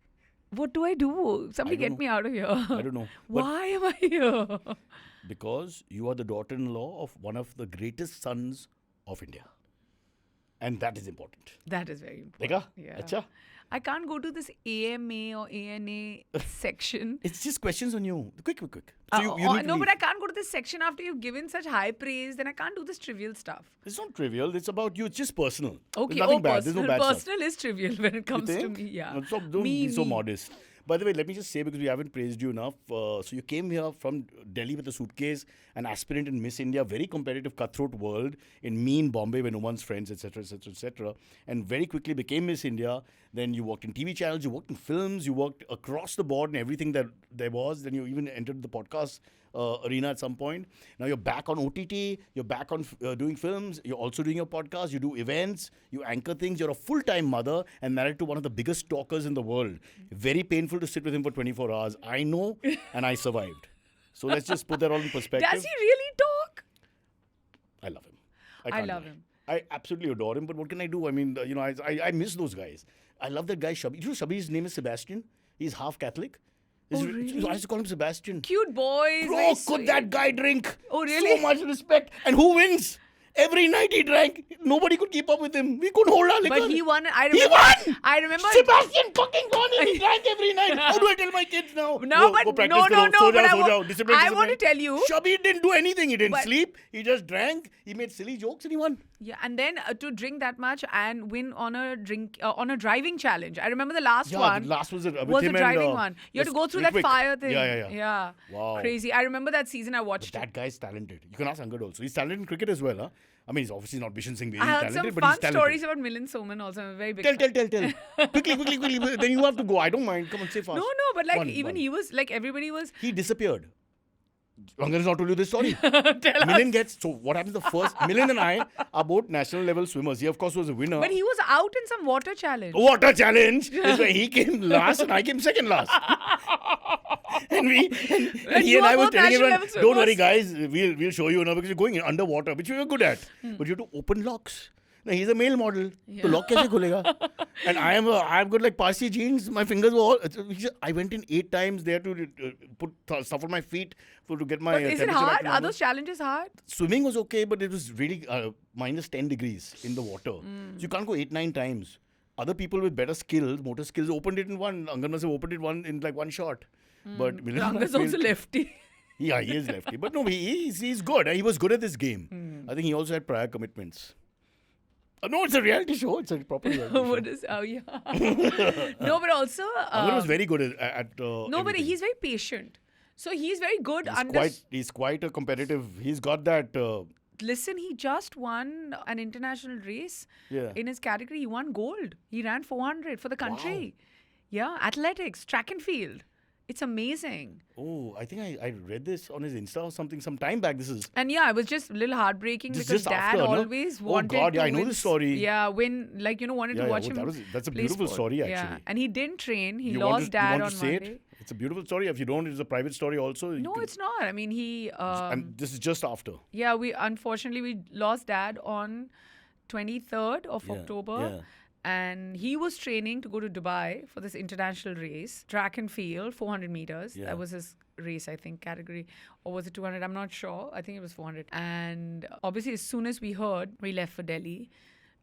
B: What do I do? Somebody get me out of here.
A: I don't know.
B: Why am I here?
A: Because you are the daughter-in-law of one of the greatest sons of India. And that is important.
B: That is very important.
A: Dekha?
B: Yeah.
A: Acha?
B: I can't go to this AMA or ANA section.
A: It's just questions on you. Quick. So
B: but I can't go to this section after you've given such high praise. Then I can't do this trivial stuff.
A: It's not trivial. It's about you. It's just personal.
B: Okay,
A: There's nothing bad. There's
B: personal.
A: no bad
B: Personal
A: stuff.
B: is trivial when it comes to me. Yeah.
A: No, stop, don't be so modest. By the way, let me just say, because we haven't praised you enough. So you came here from Delhi with a suitcase, an aspirant in Miss India, very competitive, cutthroat world, in mean Bombay where no one's friends, etc., and very quickly became Miss India. Then you worked in TV channels, you worked in films, you worked across the board in everything that there was. Then you even entered the podcast arena at some point. Now you're back on OTT, you're back on doing films, you're also doing your podcast, you do events, you anchor things, you're a full-time mother and married to one of the biggest talkers in the world. Very painful to sit with him for 24 hours. I know, and I survived. So let's just put that all in perspective.
B: Does he really talk?
A: I love him.
B: I love him.
A: I absolutely adore him, but what can I do? I mean, I miss those guys. I love that guy, Shabi. You know Shabi's name is Sebastian? He's half Catholic.
B: Really?
A: I used to call him Sebastian.
B: Cute boys.
A: Bro, could that guy drink?
B: Oh, really?
A: So much respect. And who wins? Every night he drank. Nobody could keep up with him. We couldn't hold our liquor.
B: But he won.
A: He won!
B: I remember.
A: Sebastian fucking won and he drank every night. How do I tell my kids now?
B: No, but I want to tell you.
A: Shabi didn't do anything. He didn't sleep. He just drank. He made silly jokes and he won.
B: Yeah, and then to drink that much and win on a driving challenge. I remember the last one.
A: The last was a
B: driving one. You had to go through that fire thing.
A: Yeah. Wow.
B: Crazy. I remember that season. I watched
A: That guy's talented. You can ask Angad also. He's talented in cricket as well, huh? I mean, he's obviously not Bishan Singh Bedi.
B: I heard
A: talented,
B: some
A: but
B: fun
A: he's talented.
B: stories about Milind Soman also. I'm a very big
A: Tell.
B: fan.
A: Quickly. Then you have to go. I don't mind. Come on, say fast.
B: No, but he was like everybody was.
A: He disappeared. Angad has not told you this story.
B: Tell us.
A: So what happens the first... Milind and I are both national level swimmers. He, of course, was a winner.
B: But he was out in some water challenge.
A: Water challenge is where he came last and I came second last. and he and I was telling everyone, don't worry guys, we'll show you now because you're going in underwater, which we were good at. But you have to open locks. Now he's a male model. So lock kaise khulega? And I've got like Parsi jeans. My fingers were all... I went in 8 times there to put stuff on my feet to get my...
B: But is it hard? Are those challenges hard?
A: Swimming was okay, but it was really minus 10 degrees in the water. So you can't go 8-9 times. Other people with better skills, motor skills, opened it in one. Angad must have opened it in like one shot. But
B: Angad's also lefty.
A: Yeah, he is lefty. But no, he's good. He was good at this game. I think he also had prior commitments. No, it's a reality show. It's a proper reality show.
B: Oh, yeah. No, but also...
A: Angad was very good at
B: no, but
A: everything.
B: he's very patient. So he's very good.
A: He's quite a competitive... He's got that...
B: Listen, he just won an international race.
A: Yeah.
B: In his category. He won gold. He ran 400 for the country. Wow. Yeah, athletics, track and field. It's amazing.
A: Oh, I think I read this on his Insta or something some time back. This is.
B: And yeah, it was just a little heartbreaking
A: This
B: because
A: just
B: Dad
A: after, no?
B: always
A: Oh,
B: wanted
A: God,
B: to
A: yeah, I know
B: win
A: this story.
B: Yeah, wanted to watch him.
A: That's a
B: play
A: beautiful
B: sport.
A: story,
B: Yeah,
A: actually.
B: and he didn't train. He
A: You
B: lost
A: want to
B: Dad on
A: say
B: Monday.
A: it? It's a beautiful story. If you don't, it's a private story also.
B: No, it's not. I mean, he.
A: And this is just after.
B: Yeah, we lost Dad on 23rd of October.
A: Yeah.
B: And he was training to go to Dubai for this international race, track and field, 400 meters.
A: Yeah.
B: That was his race, I think, category. Or was it 200? I'm not sure. I think it was 400. And obviously, as soon as we heard, we left for Delhi.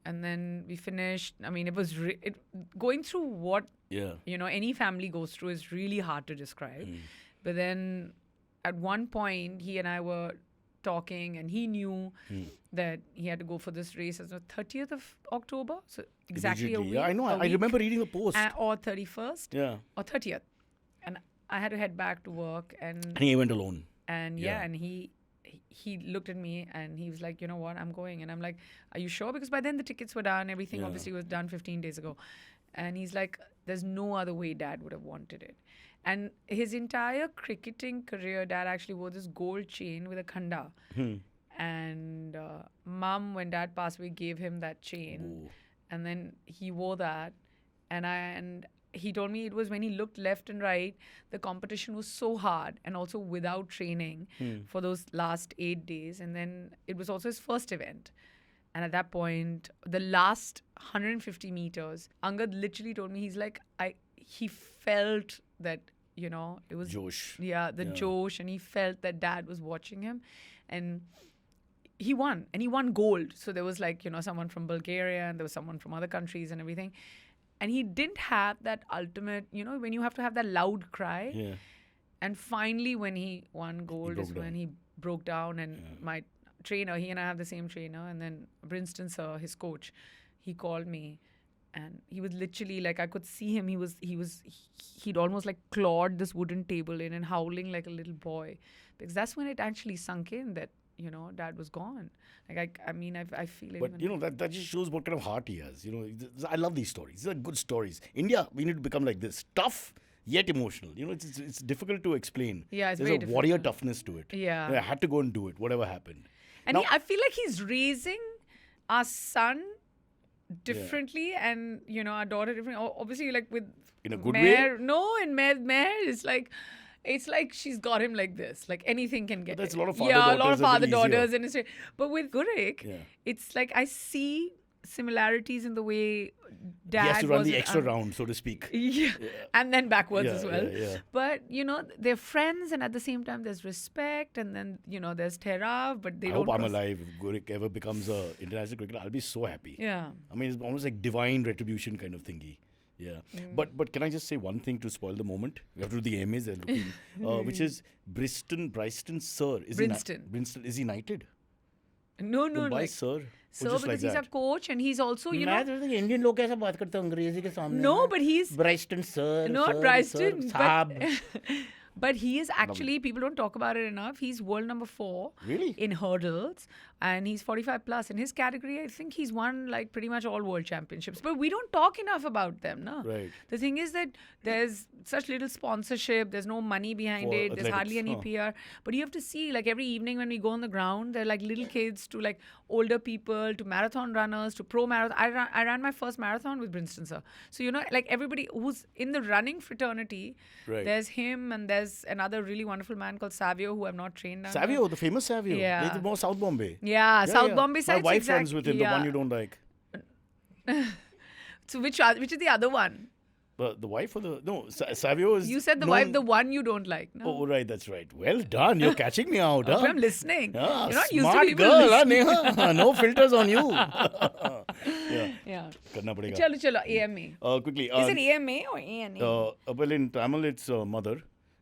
B: And then we finished. I mean, it was going through what, any family goes through is really hard to describe. But then at one point, he and I were talking, and he knew that he had to go for this race on the 30th of October. So exactly a week.
A: Yeah, I know. I remember reading the post.
B: Or 31st.
A: Yeah.
B: Or 30th. And I had to head back to work. And
A: he went alone.
B: And and he looked at me and he was like, you know what, I'm going. And I'm like, are you sure? Because by then the tickets were done. Everything obviously was done 15 days ago. And he's like, there's no other way Dad would have wanted it. And his entire cricketing career, Dad actually wore this gold chain with a khanda. And Mum, when Dad passed away, gave him that chain.
A: Ooh.
B: And then he wore that. And he told me it was when he looked left and right, the competition was so hard and also without training for those last 8 days. And then it was also his first event. And at that point, the last 150 meters, Angad literally told me, he's like, he felt that, it was...
A: Josh.
B: Yeah, Josh. And he felt that Dad was watching him. And he won. And he won gold. So there was someone from Bulgaria and there was someone from other countries and everything. And he didn't have that ultimate, when you have to have that loud cry.
A: Yeah.
B: And finally, when he won gold is when he broke down. And my trainer, he and I have the same trainer. And then Brinston sir, his coach, he called me. And he was literally I could see him. He'd almost clawed this wooden table in and howling like a little boy. Because that's when it actually sunk in that, Dad was gone. I feel it.
A: But, that just shows what kind of heart he has. I love these stories. These are good stories. India, we need to become like this. Tough, yet emotional. It's difficult to explain.
B: Yeah, it's
A: There's
B: very
A: a
B: difficult.
A: warrior toughness to it.
B: Yeah.
A: I had to go and do it, whatever happened.
B: And
A: Now-
B: I feel like he's raising our son differently and, our daughter differently. Obviously, with...
A: In a good
B: Mare,
A: way?
B: No, in Mare, it's like she's got him like this. Anything can get
A: But that's
B: it.
A: a lot of
B: Yeah, a lot of
A: father-daughters,
B: father-daughters. But with Gurik, it's I see similarities in the way Dad
A: He has to run
B: was
A: the
B: in
A: extra round, so to speak.
B: Yeah. And then backwards as well.
A: Yeah.
B: But, they're friends and at the same time there's respect and then, there's Terav, but they
A: I
B: don't...
A: hope I'm alive. If Gurik ever becomes an international cricketer, I'll be so happy.
B: Yeah.
A: I mean, it's almost like divine retribution kind of thingy. Yeah. But can I just say one thing to spoil the moment? We have to do the AMAs, they're looking, which is Bryston Sir. Brinston. Is he knighted?
B: No.
A: Why Sir?
B: So
A: just
B: because
A: like
B: he's
A: that?
B: a coach and he's also,
D: Indian लोग कैसे बात करते हैं अंग्रेजी के सामने
B: No, but he's...
D: Bryston sir
B: Not Bryston,
D: साहब
B: but he is actually, people don't talk about it enough, he's world number 4
A: Really?
B: in hurdles and he's 45 plus. In his category, I think he's won pretty much all world championships. But we don't talk enough about them, no?
A: Right.
B: The thing is that there's such little sponsorship, there's no money behind
A: For
B: it, there's hardly any
A: athletics,
B: PR. But you have to see, every evening when we go on the ground, there are little kids to older people, to marathon runners, to pro marathon. I ran my first marathon with Brinston sir. So, everybody who's in the running fraternity,
A: Right.
B: there's him and there's another really wonderful man called Savio who I've not trained under.
A: Savio, the famous Savio.
B: Yeah.
A: They're more South Bombay.
B: Yeah, South Bombay
A: My
B: side.
A: wife runs with him, the one you don't like.
B: So which is the other one?
A: The wife or the... No, Savio is...
B: You said the
A: known-
B: wife, the one you don't like. No?
A: Oh, right, that's right. Well done. You're catching me out, huh?
B: I'm listening.
A: Yeah,
B: You're not used to
A: smart
B: people
A: girl, huh,
B: listening.
A: Neha? No filters on you.
B: Yeah.
A: Karna padega.
B: Chalo, AMA.
A: Quickly.
B: Is it AMA or ANA?
A: Well, in Tamil, it's mother,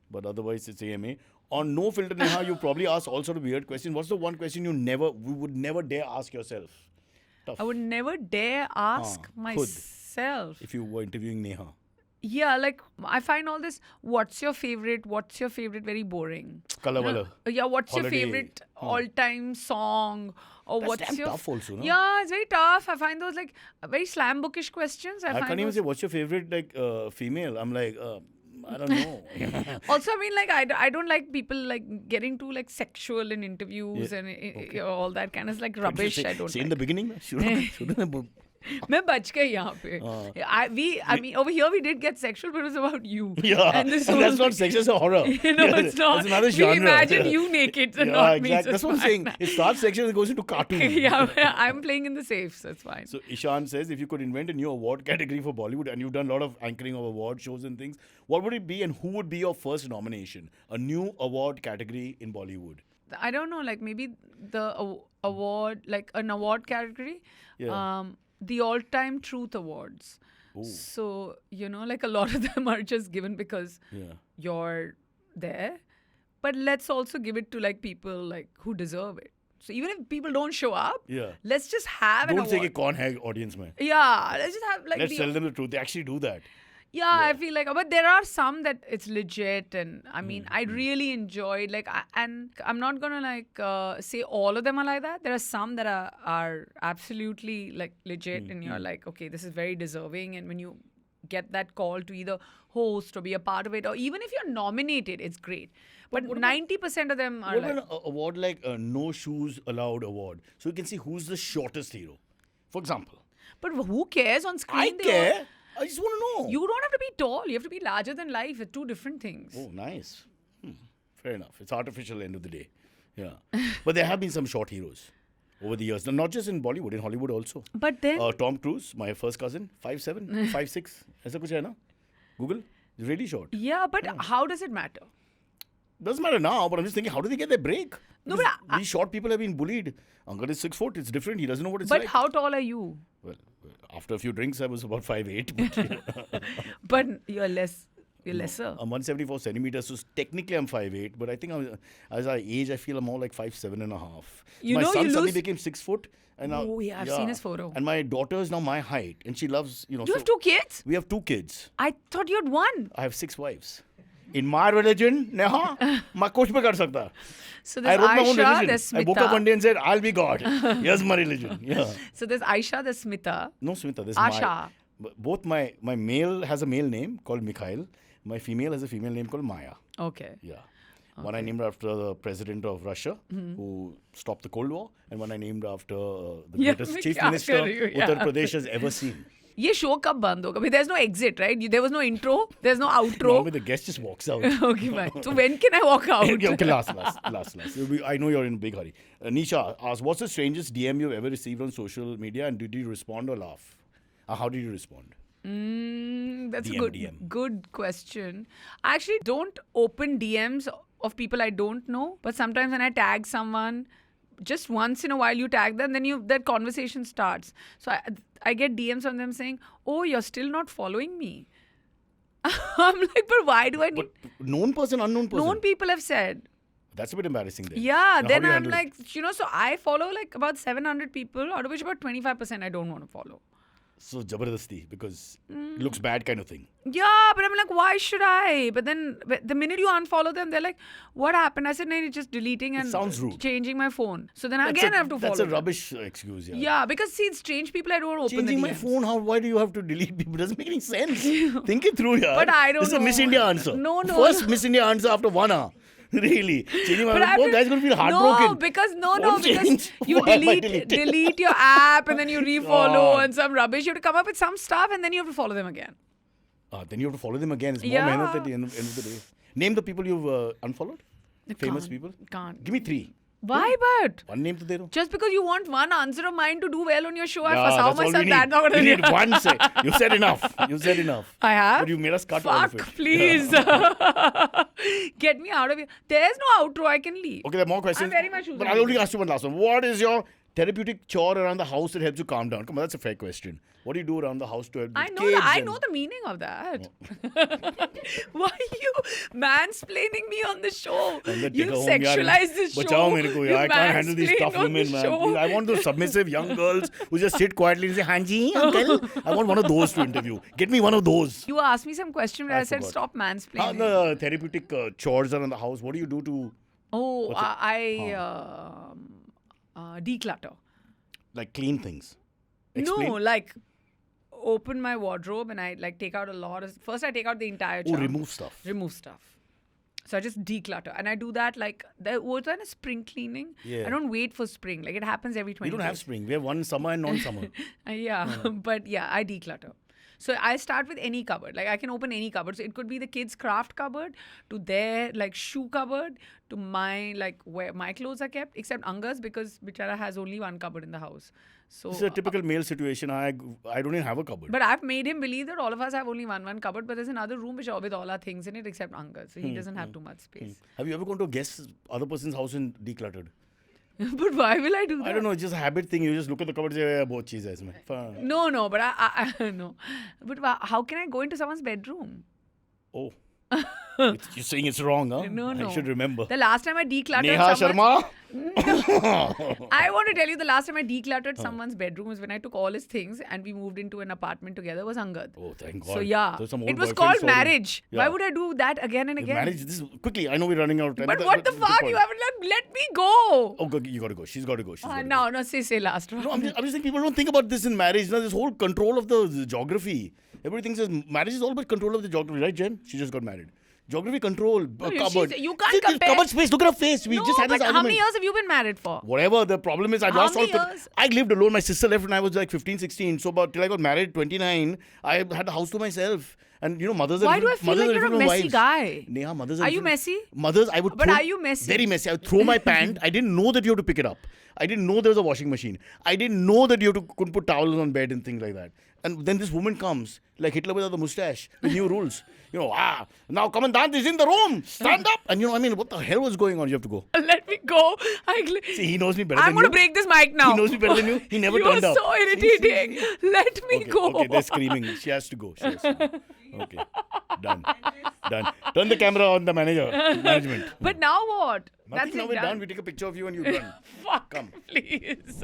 A: but otherwise it's AMA. On Nofilterneha, you probably ask all sort of weird questions. What's the one question you would never dare ask yourself? Tough.
B: I would never dare ask
A: Khud.
B: myself.
A: If you were interviewing Neha.
B: Yeah, I find all this, what's your favorite, very boring.
A: Kalavala.
B: Yeah, what's
A: Holiday.
B: your favorite all-time song? Or
A: That's
B: what's
A: damn
B: your...
A: tough also, no?
B: Yeah, it's very tough. I find those very slam bookish questions.
A: I
B: find
A: can't even
B: those...
A: say, what's your favorite female? I'm like, I don't know.
B: Also, I mean, like, I don't like people like getting too like sexual in interviews and all that kind of like rubbish. I don't
A: See,
B: like.
A: in the beginning, shouldn't have.
B: मैं बच गई यहाँ पे. I mean, over here we did get sexual, but it was about you.
A: Yeah,
B: and this
A: and
B: was
A: that's not sex, it's a horror.
B: No, it's not.
A: It's another
B: We
A: genre.
B: imagine you naked and
A: Yeah,
B: not me.
A: exactly.
B: so
A: That's
B: it's
A: what I'm
B: fine.
A: saying. It starts sexual, it goes into cartoon.
B: Yeah, I'm playing in the safe, so it's fine.
A: So Ishan says, if you could invent a new award category for Bollywood, and you've done a lot of anchoring of award shows and things, what would it be, and who would be your first nomination? A new award category in Bollywood.
B: I don't know, like maybe the award, like an award category.
A: Yeah.
B: The all-time truth awards.
A: Ooh.
B: So, you know, like a lot of them are just given because
A: Yeah.
B: you're there. But let's also give it to like people like who deserve it. So even if people don't show up,
A: Yeah.
B: let's just have an
A: Don't say
B: award.
A: कि कौन है audience में.
B: Yeah, let's just have like
A: Let's tell them the truth. They actually do that.
B: Yeah, I feel like, but there are some that it's legit, and I mean, I really enjoyed and I'm not gonna like say all of them are like that. There are some that are absolutely like legit, and you're like, okay, this is very deserving. And when you get that call to either host or be a part of it, or even if you're nominated, it's great. But 90% of them are
A: What
B: like,
A: about an award like a No Shoes Allowed award? So you can see who's the shortest hero. For example.
B: but who cares on screen?
A: I
B: They all-
A: care. I just want to know.
B: You don't have to be tall. You have to be larger than life. It's two different things.
A: Oh, nice. Fair enough. It's artificial end of the day. Yeah. But there have been some short heroes over the years. Not just in Bollywood, in Hollywood also.
B: But then,
A: Tom Cruise, my first cousin, 5'7", 5'6". ऐसा कुछ है ना? Google. It's really short.
B: yeah, but how does it matter?
A: Doesn't matter now, but I'm just thinking, how do they get their break?
B: No,
A: Because
B: but
A: these short people have been bullied. Uncle is 6 foot. It's different. He doesn't know what it's
B: But
A: like.
B: how tall are you?
A: Well, after a few drinks, I was about 5'8". But
B: But you're lesser.
A: I'm 174 centimeters, so technically I'm 5'8", but I think as I age, I feel I'm more like 5'7" and a half.
B: You
A: My
B: know,
A: son
B: you
A: suddenly
B: lose-
A: became 6 foot. And now,
B: Oh, yeah, I've seen his photo.
A: And my daughter is now my height, and she loves,
B: You
A: so
B: have two kids?
A: we have 2 kids.
B: I thought you had one.
A: I have 6 wives. In my religion, Neha, मैं कुछ भी कर सकता.
B: So
A: I
B: there's
A: wrote my own
B: Aisha,
A: religion.
B: there's
A: I woke up one
B: Smita.
A: day and said, I'll be God. Here's my religion. Yeah.
B: So there's Aisha, there's Smita.
A: No, Smita, this
B: Asha.
A: both my male has a male name called Mikhail. My female has a female name called Maya.
B: Okay.
A: Yeah. One I named after the president of Russia who stopped the Cold War, and one I named after the
B: Yeah,
A: greatest
B: मैं
A: chief
B: क्या
A: minister
B: कर रही हूँ,
A: Uttar
B: yeah.
A: Pradesh has ever seen.
B: ये show कब बंद होगा? There's no exit, right? There was no intro. There's no outro.
A: Normally the guest just walks out.
B: Okay, fine. So when can I walk out?
A: Okay, last. I know you're in a big hurry. Nisha asks, what's the strangest DM you've ever received on social media, and did you respond or laugh? How did you respond?
B: That's
A: DM,
B: a good,
A: DM.
B: good question. I actually don't open DMs of people I don't know, but sometimes when I tag someone, just once in a while you tag them, then that conversation starts. So I get DMs from them saying, "Oh, you're still not following me." I'm like, but why do I need?
A: But known person, unknown person?
B: Known people have said.
A: That's a bit embarrassing then.
B: Yeah,
A: Now, how
B: then
A: do you
B: I'm
A: handle
B: like, so I follow like about 700 people, out of which about 25% I don't want to follow.
A: So jabardasti, because it looks bad kind of thing.
B: Yeah, but I'm like, why should I? But then the minute you unfollow them, they're like, what happened? I said, no, it's just deleting and
A: sounds rude.
B: changing my phone. So then
A: That's
B: again,
A: a-
B: I have to follow
A: That's a
B: them.
A: rubbish excuse, yeah.
B: Yeah, because see, strange people, I don't open
A: Changing
B: the
A: my
B: DMs.
A: phone, why do you have to delete people? Doesn't make any sense. Think it through, yeah.
B: But I don't
A: This is a
B: know.
A: Miss India answer.
B: No.
A: First Miss India answer after 1 hour. Really. Changing my
B: But I have
A: phone,
B: to-
A: guys going to feel heartbroken.
B: No, because
A: Phone
B: because
A: change.
B: you
A: Why am I
B: delete your app and then you refollow
A: God.
B: and some rubbish. You have to come up with some stuff and then you have to follow them again.
A: Then you have to follow them again. It's more
B: Yeah.
A: mehnat at the end of the day. Name the people you've unfollowed. Famous
B: Can't.
A: people.
B: Can't.
A: Give me 3.
B: Why, but?
A: One name to do.
B: Just because you want one answer of mine to do well on your show, I
A: Yeah,
B: fuss
A: that's all
B: myself.
A: we
B: That's not what
A: need.
B: I
A: We need one say. You said enough. You said enough.
B: I have?
A: But you made us cut all of
B: Fuck,
A: it.
B: please. Get me out of here. There's no outro. I can leave.
A: Okay, there are more questions.
B: I'm very much using
A: But I'll only
B: it.
A: ask you one last one. What is your therapeutic chore around the house that helps you calm down? Come on, that's a fair question. What do you do around the house to help
B: I
A: with
B: know
A: kids
B: I
A: and-
B: know the meaning of that. Why are you mansplaining me on the show?
A: Let
B: You
A: take her home, yaar.
B: sexualize this show.
A: Bachao mere ko,
B: You
A: yaar. I can't handle these
B: mansplain
A: tough
B: on the
A: women, man.
B: show.
A: I want those submissive young girls who just sit quietly and say, Hanji, uncle. I want one of those to interview. Get me one of those.
B: You asked me some question where I said
A: forgot.
B: stop
A: How
B: mansplaining.
A: the therapeutic chores around the house? What do you do to
B: Oh,
A: What's it?
B: declutter.
A: like clean things? Explain.
B: No, like open my wardrobe and I like take out a lot of. First, I take out the entire.
A: Oh,
B: chunk.
A: remove stuff.
B: Remove stuff. So I just declutter, and I do that like there was a spring cleaning.
A: Yeah.
B: I don't wait for spring. Like it happens every 20
A: We don't have
B: days.
A: spring. We have one summer and non-summer.
B: Yeah, but yeah, I declutter. So I start with any cupboard. Like I can open any cupboard. So it could be the kids' craft cupboard to their like shoe cupboard to my like where my clothes are kept, except Anga's because Bichara has only one cupboard in the house. So
A: It's a typical male situation. I don't even have a cupboard.
B: but I've made him believe that all of us have only one cupboard, but there's another room with all our things in it except Anga's. So he doesn't have too much space.
A: Have you ever gone to a guest other person's house and decluttered?
B: But why will I do that?
A: I don't know. It's just a habit thing. You just look at the cupboard and say, yeah, both cheese
B: No, but I no. But how can I go into someone's bedroom?
A: Oh. You're saying it's wrong, huh?
B: No.
A: I should remember.
B: The last time I decluttered
A: Neha
B: someone...
A: Sharma?
B: I want to tell you the last time I decluttered someone's bedroom was when I took all his things and we moved into an apartment together was Angad.
A: Oh, thank God.
B: So yeah,
A: There's some old
B: it was
A: boyfriend
B: called
A: story.
B: marriage.
A: Yeah.
B: Why would I do that again and again?
A: Marriage, this is, quickly, I know we're running out of time.
B: But what the
A: good
B: fuck?
A: point.
B: You haven't let me go.
A: Oh, you got to go. She's got to go. She's gotta
B: No, say last one.
A: go. No, I'm just saying people don't think about this in marriage. This whole control of the geography. Everybody thinks marriage is all about control of the geography. Right, Jen? She just got married. Geography control, cupboard.
B: You can't compare.
A: Cupboard space. Look at her face. We just had this
B: but
A: argument.
B: how many years have you been married for?
A: Whatever. The problem is I
B: How
A: lost all...
B: many years?
A: I lived alone. My sister left when I was like 15, 16. So about till I got married, 29, I had the house to myself. And you know, mothers are
B: Why do I feel like you're a messy guy?
A: Neha, mothers
B: Are you
A: different-
B: messy?
A: Mothers, I would
B: But
A: throw...
B: are you messy?
A: Very messy. I would throw my pant. I didn't know that you have to pick it up. I didn't know there was a washing machine. I didn't know that you couldn't put towels on bed and things like that. And then this woman comes, like Hitler without the mustache, with new rules. You know, now Commandant is in the room. Stand up. And you know, I mean, what the hell was going on? You have to go.
B: Let me go.
A: See, he knows me better
B: I'm
A: than
B: going
A: you.
B: to break this mic now.
A: He knows me better than you. He never
B: You
A: turned
B: are
A: up.
B: so
A: See?
B: irritating. Let me
A: Okay,
B: go.
A: okay, they're screaming. She has to go. Okay, done. Turn the camera on the management.
B: But now what?
A: Nothing, now
B: it
A: we're done. We take a picture of you and you run.
B: Fuck.
A: Come.
B: Please.